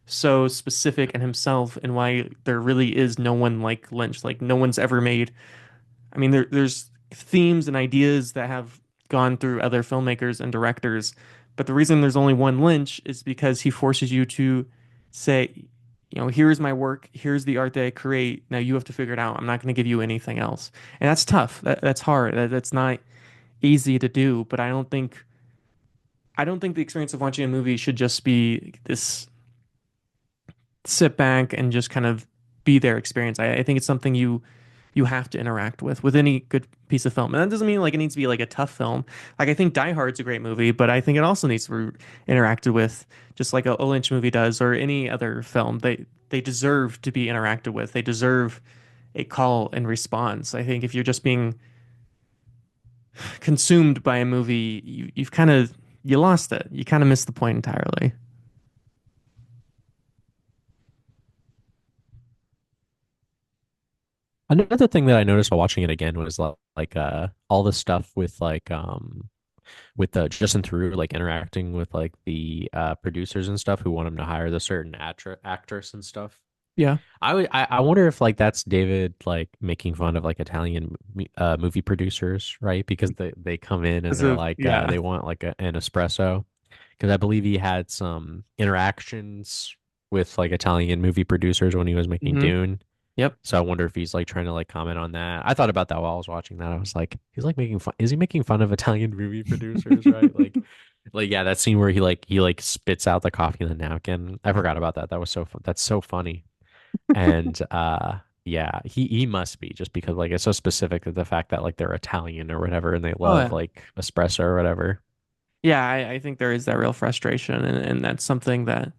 so specific in himself, and why there really is no one like Lynch. Like no one's ever made, I mean, there's themes and ideas that have gone through other filmmakers and directors, but the reason there's only one Lynch is because he forces you to say, here's my work, here's the art that I create. Now you have to figure it out. I'm not going to give you anything else, and that's tough. That's hard. That's not easy to do. But I don't think the experience of watching a movie should just be this sit back and just kind of be their experience. I think it's something you have to interact with any good piece of film. And that doesn't mean like it needs to be like a tough film. Like I think Die Hard's a great movie, but I think it also needs to be interacted with just like a Lynch movie does, or any other film. They deserve to be interacted with. They deserve a call and response. I think if you're just being consumed by a movie, you've kind of you lost it. You kind of missed the point entirely. Another thing that I noticed while watching it again was like all the stuff with like with the Justin Theroux like interacting with like the producers and stuff who want him to hire the certain actress and stuff. Yeah. I wonder if like that's David like making fun of like Italian movie producers, right? Because they come in and Because they're of, like yeah. they want like an espresso. Because I believe he had some interactions with like Italian movie producers when he was making Hmm. Dune. Yep. So I wonder if he's like trying to like comment on that. I thought about that while I was watching that. I was like, he's like making fun. Is he making fun of Italian movie producers, right? Like yeah, that scene where he like spits out the coffee in the napkin. I forgot about that. That was so fun. That's so funny. And yeah, he must be just because like it's so specific to the fact that like they're Italian or whatever and they Oh, love yeah. like espresso or whatever. Yeah, I think there is that real frustration, and that's something that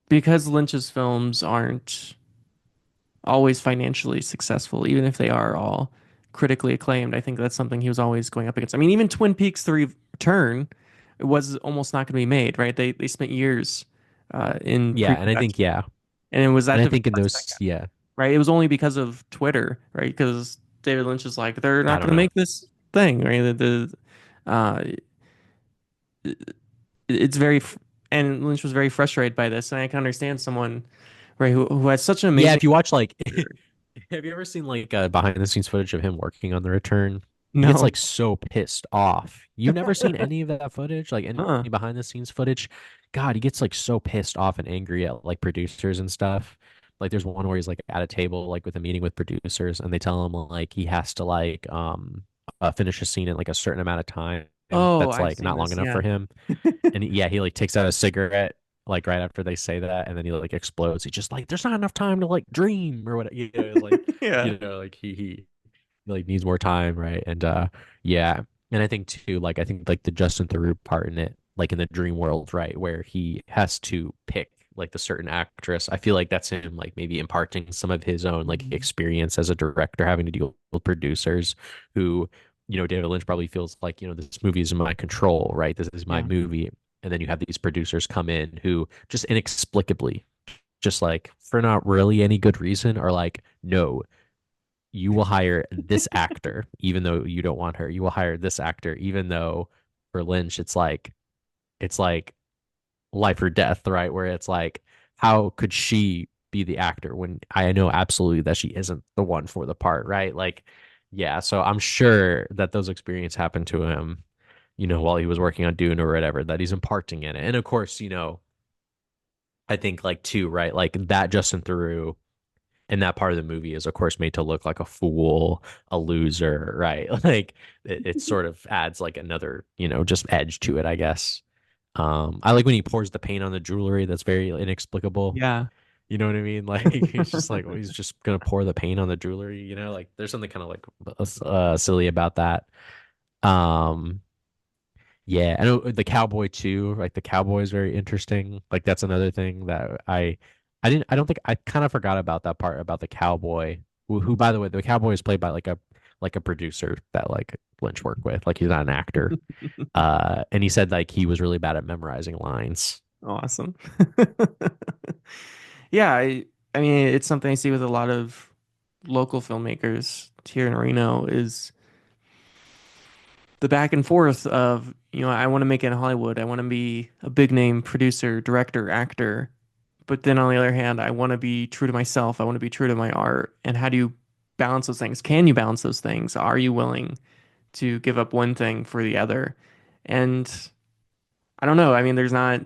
because Lynch's films aren't always financially successful, even if they are all critically acclaimed. I think that's something he was always going up against. I mean, even Twin Peaks 3 Return it was almost not going to be made, right? They spent years in Yeah, and I pre-production, think yeah. and it was And at I the think in last those second, yeah, right? It was only because of Twitter, right? Because David Lynch is like, they're I not going don't to know. make this thing, right? Uh, it's very, and Lynch was very frustrated by this, and I can understand someone, right, who has such an Yeah, amazing if you watch like career. have you ever seen like behind the scenes footage of him working on the return? He gets No. like so pissed off. You've never seen any of that footage, like any Uh-uh. behind the scenes footage? God, he gets like so pissed off and angry at like producers and stuff. Like there's one where he's like at a table like with a meeting with producers and they tell him like he has to like finish a scene in like a certain amount of time Oh, that's I've like seen not long this. enough Yeah. for him. And yeah, he like takes out a cigarette like right after they say that, and then he like explodes. He's just like, "There's not enough time to like dream or what." It's like, Yeah. like he like needs more time, right? And yeah, and I think too, like I think like the Justin Theroux part in it, like in the dream world, right, where he has to pick like the certain actress. I feel like that's him like maybe imparting some of his own like Mhm. experience as a director, having to deal with producers who David Lynch probably feels like, this movie is in my control, right? This is my Yeah. movie. And then you have these producers come in who just inexplicably, just like for not really any good reason, are like, no, you will hire this actor, even though you don't want her. You will hire this actor, even though for Lynch, it's like life or death, right? Where it's like, how could she be the actor when I know absolutely that she isn't the one for the part, right? Like, yeah. So I'm sure that those experiences happened to him, while he was working on Dune or whatever, that he's imparting in it. And of course, I think like too, right? Like that Justin Theroux and that part of the movie is of course made to look like a fool, a loser, right? Like it sort of adds like another, just edge to it, I guess. I like when he pours the paint on the jewelry. That's very inexplicable. Yeah. You know what I mean? Like he's just like, well, he's just gonna pour the paint on the jewelry. Like there's something kind of like silly about that. Um, yeah, I know the cowboy too. Like the cowboy is very interesting. Like that's another thing that I don't think I kind of forgot about that part about the cowboy. Who by the way, the cowboy is played by like a producer that like Lynch worked with. Like he's not an actor. And he said like he was really bad at memorizing lines. Awesome. Yeah, I mean it's something I see with a lot of local filmmakers here in Reno is the back and forth of, I want to make it in Hollywood. I want to be a big name producer, director, actor. But then on the other hand, I want to be true to myself. I want to be true to my art. And how do you balance those things? Can you balance those things? Are you willing to give up one thing for the other? And I don't know. I mean, there's not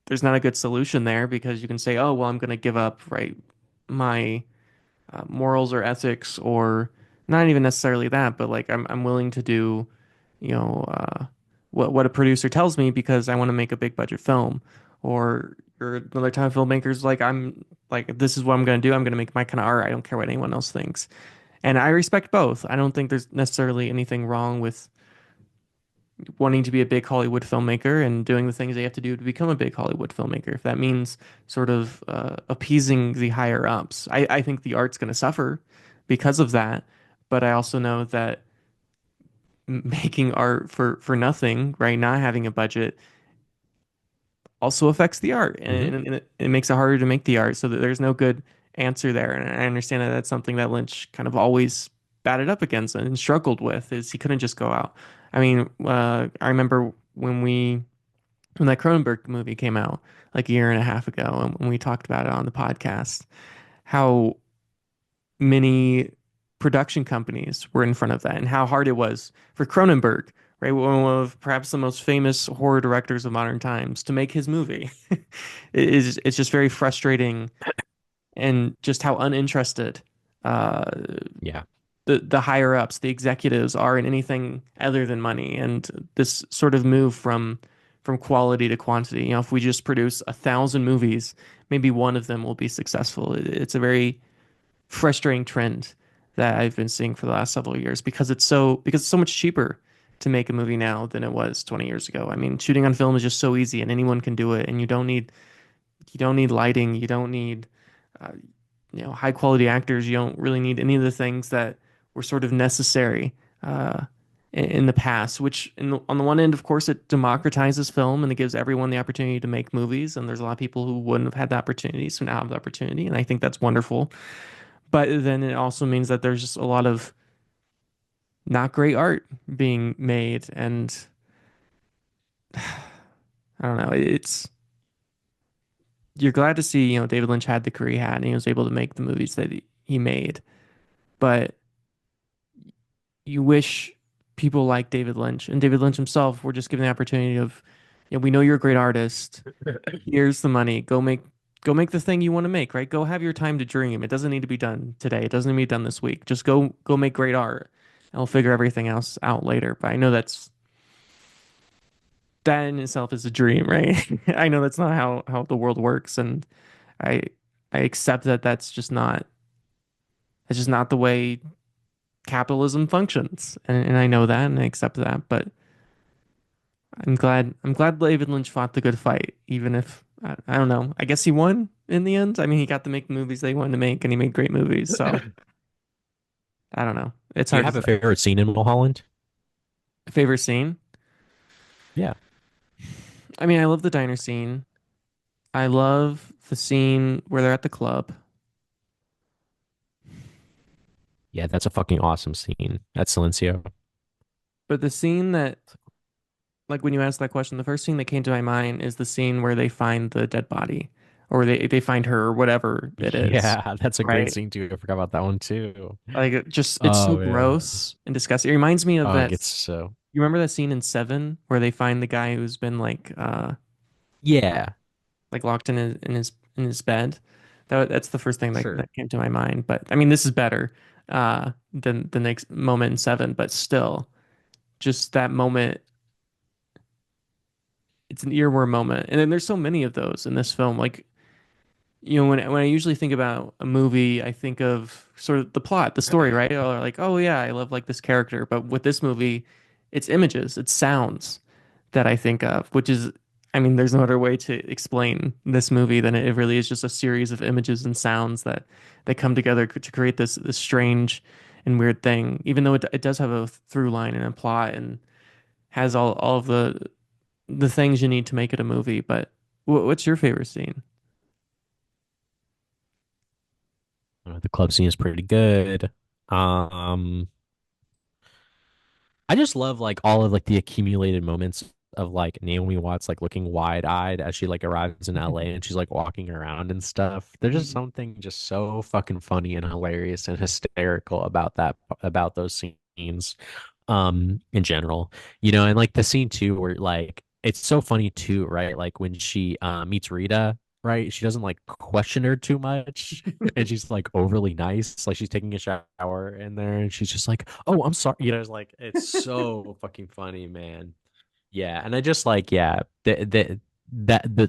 a good solution there because you can say, oh, well, I'm going to give up, right, my morals or ethics or not even necessarily that, but like I'm willing to do, you know, what a producer tells me because I want to make a big budget film. Or another time filmmakers like I'm like this is what I'm going to do. I'm going to make my kind of art. I don't care what anyone else thinks. And I respect both. I don't think there's necessarily anything wrong with wanting to be a big Hollywood filmmaker and doing the things they have to do to become a big Hollywood filmmaker. If that means sort of appeasing the higher ups, I think the art's going to suffer because of that. But I also know that making art for nothing, right, not having a budget, also affects the art, Hmm. and it makes it harder to make the art. So that there's no good answer there. And I understand that that's something that Lynch kind of always batted up against and struggled with is he couldn't just go out. I mean, I remember when that Cronenberg movie came out like a year and a half ago, and when we talked about it on the podcast, how many production companies were in front of that and how hard it was for Cronenberg, right? One of perhaps the most famous horror directors of modern times to make his movie. It's just very frustrating and just how uninterested uh, Yeah. the higher ups, the executives are in anything other than money. And this sort of move from quality to quantity. You know, if we just produce 1,000 movies, maybe one of them will be successful. It's a very frustrating trend that I've been seeing for the last several years because it's so much cheaper to make a movie now than it was 20 years ago. I mean, shooting on film is just so easy and anyone can do it and you don't need lighting, you don't need uh, high quality actors, you don't really need any of the things that were sort of necessary in the past, which on the one end, of course, it democratizes film and it gives everyone the opportunity to make movies. And there's a lot of people who wouldn't have had the opportunity, so now have the opportunity. And I think that's wonderful. But then it also means that there's just a lot of not great art being made. And I don't know, you're glad to see, David Lynch had the career he had and he was able to make the movies that he made. But you wish people like David Lynch and David Lynch himself were just given the opportunity of, we know you're a great artist. Here's the money. Go make the thing you want to make, right? Go have your time to dream. It doesn't need to be done today. It doesn't need to be done this week. Just go make great art. And we'll figure everything else out later. But I know that in itself is a dream, right? I know that's not how the world works, and I I accept that that's just not the way capitalism functions, and I know that, and I accept that. But I'm glad David Lynch fought the good fight, even if I don't know. I guess he won in the end. I mean, he got to make the movies they wanted to make, and he made great movies. So Do I don't know. It's you hard to have a say. favorite scene in Mulholland? Favorite scene? Yeah. I mean, I love the diner scene. I love the scene where they're at the club. Yeah, that's a fucking awesome scene. That's Silencio. But the scene that, like, when you asked that question, the first scene that came to my mind is the scene where they find the dead body, or they find her, or whatever it is, Yeah, that's a great right? scene too. I forgot about that one too. Like, it's so Oh yeah. gross and disgusting. It reminds me of Oh, it that. gets so. You remember that scene in Seven where they find the guy who's been Yeah, like locked in his bed? That's the first thing that, sure. that came to my mind. But I mean, this is better than the next moment in Seven, but still, just that moment, it's an earworm moment. And then there's so many of those in this film. Like, when I usually think about a movie, I think of sort of the plot, the story, right? Or like, oh yeah, I love like this character. But with this movie, it's images, it's sounds that I think of, which is, I mean, there's no other way to explain this movie than it really is just a series of images and sounds that come together to create this strange and weird thing. Even though it does have a through line and a plot and has all of the things you need to make it a movie. But what's your favorite scene? The club scene is pretty good. Um, I just love like all of like the accumulated moments of like Naomi Watts like looking wide-eyed as she like arrives in LA and she's like walking around and stuff. There's just Mhm. something just so fucking funny and hilarious and hysterical about those scenes in general. And like the scene too where like it's so funny too, right? Like when she meets Rita, right? She doesn't like question her too much and she's like overly nice. Like she's taking a shower in there and she's just like, "Oh, I'm sorry." It's like it's so fucking funny, man. Yeah, and I just like yeah, the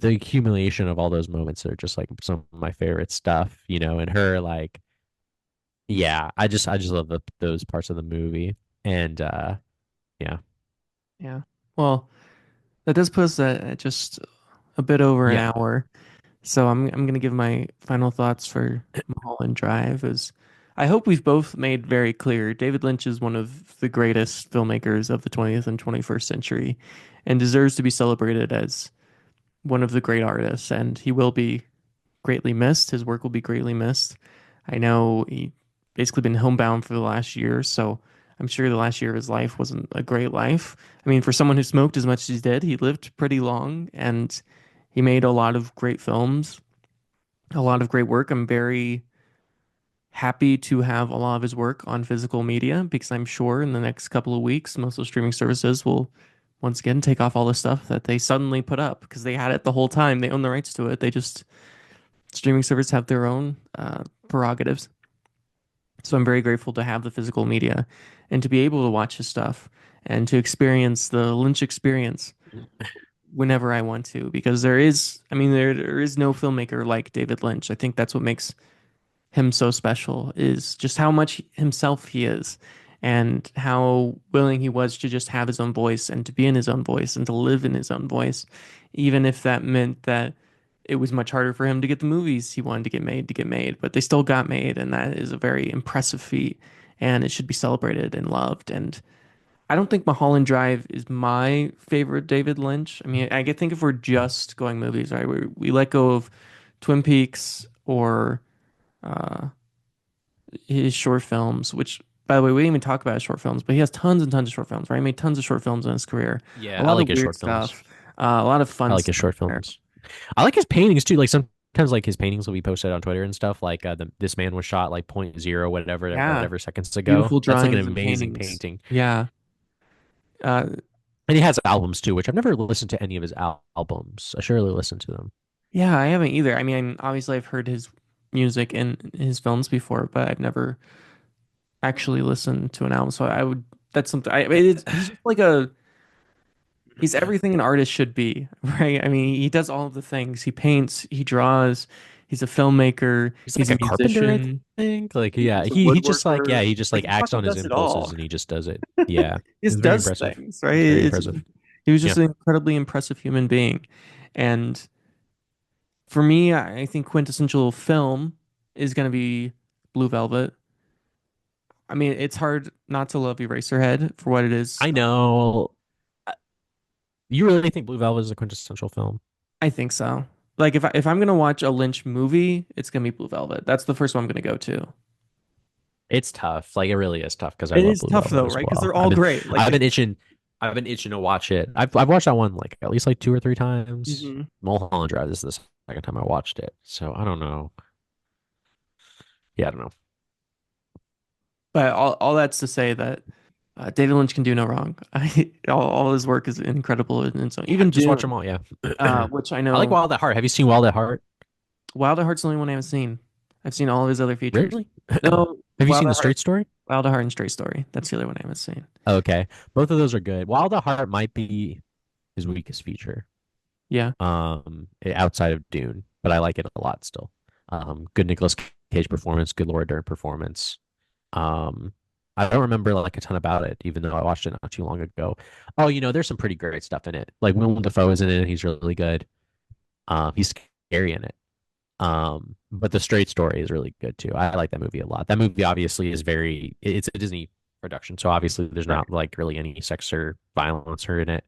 accumulation of all those moments are just like some of my favorite stuff, and her like yeah, I just love those parts of the movie. And yeah. Yeah. Well, that does put us at just a bit over an Yeah. hour. So I'm gonna give my final thoughts for Mulholland Drive is I hope we've both made very clear David Lynch is one of the greatest filmmakers of the 20th and 21st century and deserves to be celebrated as one of the great artists, and he will be greatly missed. His work will be greatly missed. I know he basically been homebound for the last year. So I'm sure the last year of his life wasn't a great life. I mean, for someone who smoked as much as he did, he lived pretty long and he made a lot of great films, a lot of great work. I'm very happy to have a lot of his work on physical media because I'm sure in the next couple of weeks, most of the streaming services will once again take off all the stuff that they suddenly put up because they had it the whole time. They own the rights to it. They just streaming services have their own prerogatives. So I'm very grateful to have the physical media and to be able to watch his stuff and to experience the Lynch experience whenever I want to because I mean, there is no filmmaker like David Lynch. I think that's what makes him so special is just how much himself he is and how willing he was to just have his own voice and to be in his own voice and to live in his own voice, even if that meant that it was much harder for him to get the movies he wanted to get made, but they still got made, and that is a very impressive feat, and it should be celebrated and loved. And I don't think Mulholland Drive is my favorite David Lynch. I mean, think if we're just going movies, right? We let go of Twin Peaks or uh, his short films, which, by the way, we didn't even talk about his short films, but he has tons and tons of short films, right? He made tons of short films in his career. A Yeah, I lot like of his weird short films. stuff, a lot of I fun like his stuff short there. films. I like his paintings too. Like sometimes like his paintings will be posted on Twitter and stuff. Like this man was shot like point zero Yeah, whatever seconds ago. beautiful That's like an drawings and amazing paintings. painting. Yeah. Uh, And he has albums too, which I've never listened to any of his albums. I surely listen to them. yeah, I haven't either. I mean, obviously, I've heard his music in his films before, but I've never actually listened to an album. So I would, that's something, he's just like he's everything an artist should be, right? I mean, he does all of the things. He paints, he draws, he's a filmmaker, He's he's like a a carpenter, I musician, think. Like yeah, he's a he just like yeah, woodworker. he just Like like he acts fucking on his does it all. impulses and he just does it. Yeah, He it's just very does impressive. things, right? It's very impressive. He was just Yeah, an incredibly impressive human being. And for me, I think quintessential film is going to be Blue Velvet. I mean, it's hard not to love Eraserhead for what it is. I know. You really think Blue Velvet is a quintessential film? I think so. Like if I'm gonna watch a Lynch movie, it's gonna be Blue Velvet. That's the first one I'm gonna go to. It's tough. Like it really is tough because I It love is Blue tough Velvet though, as right? Because well. they're all great. Like I've they. been itching I've been itching to watch it. I've watched that one like at least like two or three times. Mhm. Mulholland Drive. This is the second time I watched it. So I don't know. Yeah, I don't know. But all that's to say that David Lynch can do no wrong. All his work is incredible, and so Yeah, even just watch them Dune, all. Yeah. which I I like know Wild at Heart. Have you seen Wild at Heart? Wild at Heart's the only one I haven't seen. I've seen all of his other features. Really? No, Have you seen The Straight Story? Wild at Heart and Stray Story. That's the other one I haven't seen. Okay. Both of those are good. Wild at Heart might be his weakest feature. Yeah. Outside of Dune, but I like it a lot still. Good Nicolas Cage performance, good Laura Dern performance. Um, I don't remember like a ton about it, even though I watched it not too long ago. Oh, there's some pretty great stuff in it. Like Willem Dafoe is in it, he's really good. He's scary in it. But The Straight Story is really good too. I like that movie a lot. That movie obviously is it's a Disney production, so obviously there's Right. not like really any sex or violence or in it.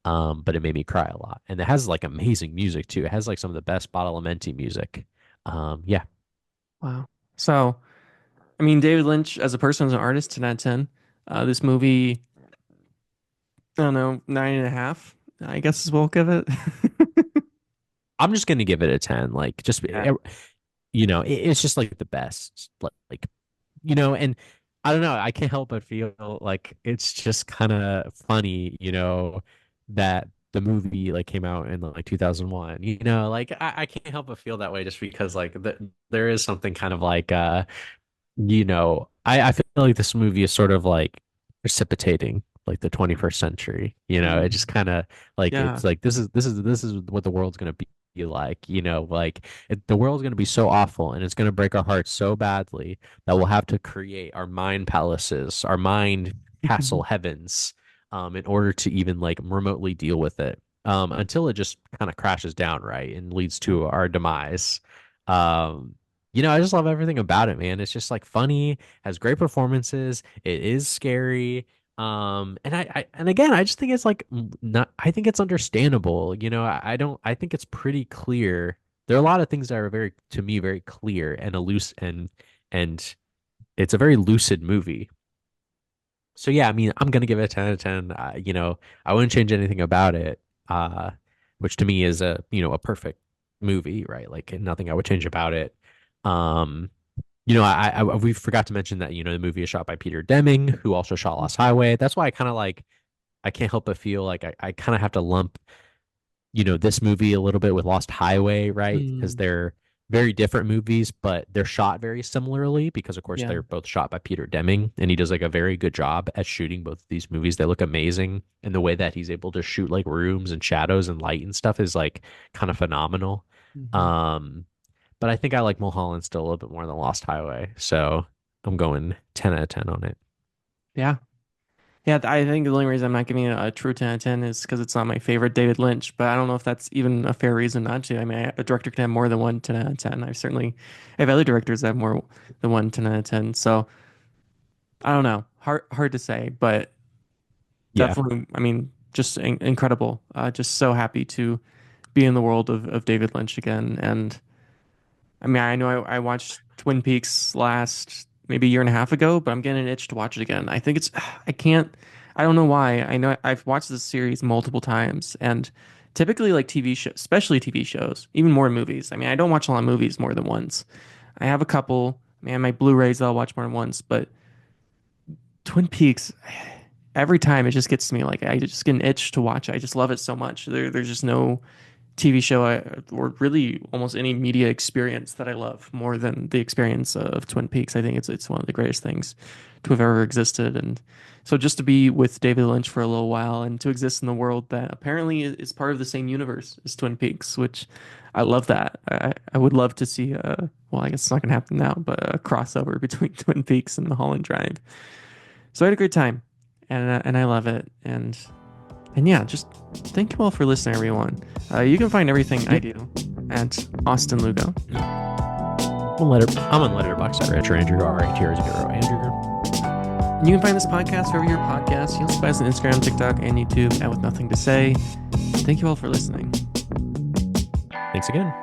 But it made me cry a lot. And it has like amazing music too. It has like some of the best Badalamenti music. Yeah. Wow. So, I mean, David Lynch as a person, as an artist, 10 out of 10. This movie, I don't know, 9.5, I guess is what we'll give it. I'm just gonna give it a 10. Like just Yeah. it's just like the best. And I don't know, I can't help but feel like it's just kind of funny, that the movie like came out in like 2001. Like I can't help but feel that way just because like there is something kind of like I feel like this movie is sort of like precipitating like the 21st century. It Mm, just kind of like yeah. it's like this is what the world's gonna be like. Like the world's gonna be so awful and it's gonna break our hearts so badly that we'll have to create our mind palaces, our mind castle heavens, in order to even like remotely deal with it. Until it just kind of crashes down, right, and leads to our demise. Um, I just love everything about it, man. It's just like funny, has great performances. It is scary. And and again, I just think it's like not. I think it's understandable. I don't. I think it's pretty clear. There are a lot of things that are to me, very clear and elusive and it's a very lucid movie. So yeah, I mean, I'm gonna give it a 10 out of 10. I wouldn't change anything about it. Uh, which to me is a perfect movie, right? Like nothing I would change about it. Um, we forgot to mention that the movie is shot by Peter Deming, who also shot Lost Highway. That's why I can't help but feel like I kind of have to lump this movie a little bit with Lost Highway, right? Because Mm, they're very different movies, but they're shot very similarly because, of course, yeah. they're both shot by Peter Deming, and he does like a very good job at shooting both of these movies. They look amazing, and the way that he's able to shoot like rooms and shadows and light and stuff is like kind of phenomenal. Hmm. Um, but I think I like Mulholland still a little bit more than Lost Highway, so I'm going 10 out of 10 on it. Yeah. Yeah, I think the only reason I'm not giving it a true 10 out of 10 is because it's not my favorite David Lynch, but I don't know if that's even a fair reason not to. I mean, a director can have more than one 10 out of 10. I have other directors that have more than one 10 out of 10. So I don't know. Hard to say, but Yeah, definitely, I mean, just incredible. Just so happy to be in the world of David Lynch again. And I mean, I know I watched Twin Peaks last maybe a year and a half ago, but I'm getting an itch to watch it again. I think it's, I can't, I don't know why. I know I've watched this series multiple times, and typically like TV shows, especially TV shows, even more movies. I mean, I don't watch a lot of movies more than once. I have a couple, man, my Blu-rays that I'll watch more than once, but Twin Peaks, every time it just gets to me. Like I just get an itch to watch it. I just love it so much. There's just no TV show or really almost any media experience that I love more than the experience of Twin Peaks. I think it's one of the greatest things to have ever existed. And so just to be with David Lynch for a little while and to exist in the world that apparently is part of the same universe as Twin Peaks, which I love that. I would love to see well, I guess it's not going to happen now, but a crossover between Twin Peaks and Mulholland Drive. So I had a great time, and I love it. And yeah, just thank you all for listening, everyone. You can find everything I yeah. do at Austin Lugo. I'm on Letterboxd at Retro Andrew, R-A-T-R-0 Andrew. You can find this podcast wherever your podcasts. You can also find us on Instagram, TikTok, and YouTube at With Nothing to Say. Thank you all for listening. Thanks again.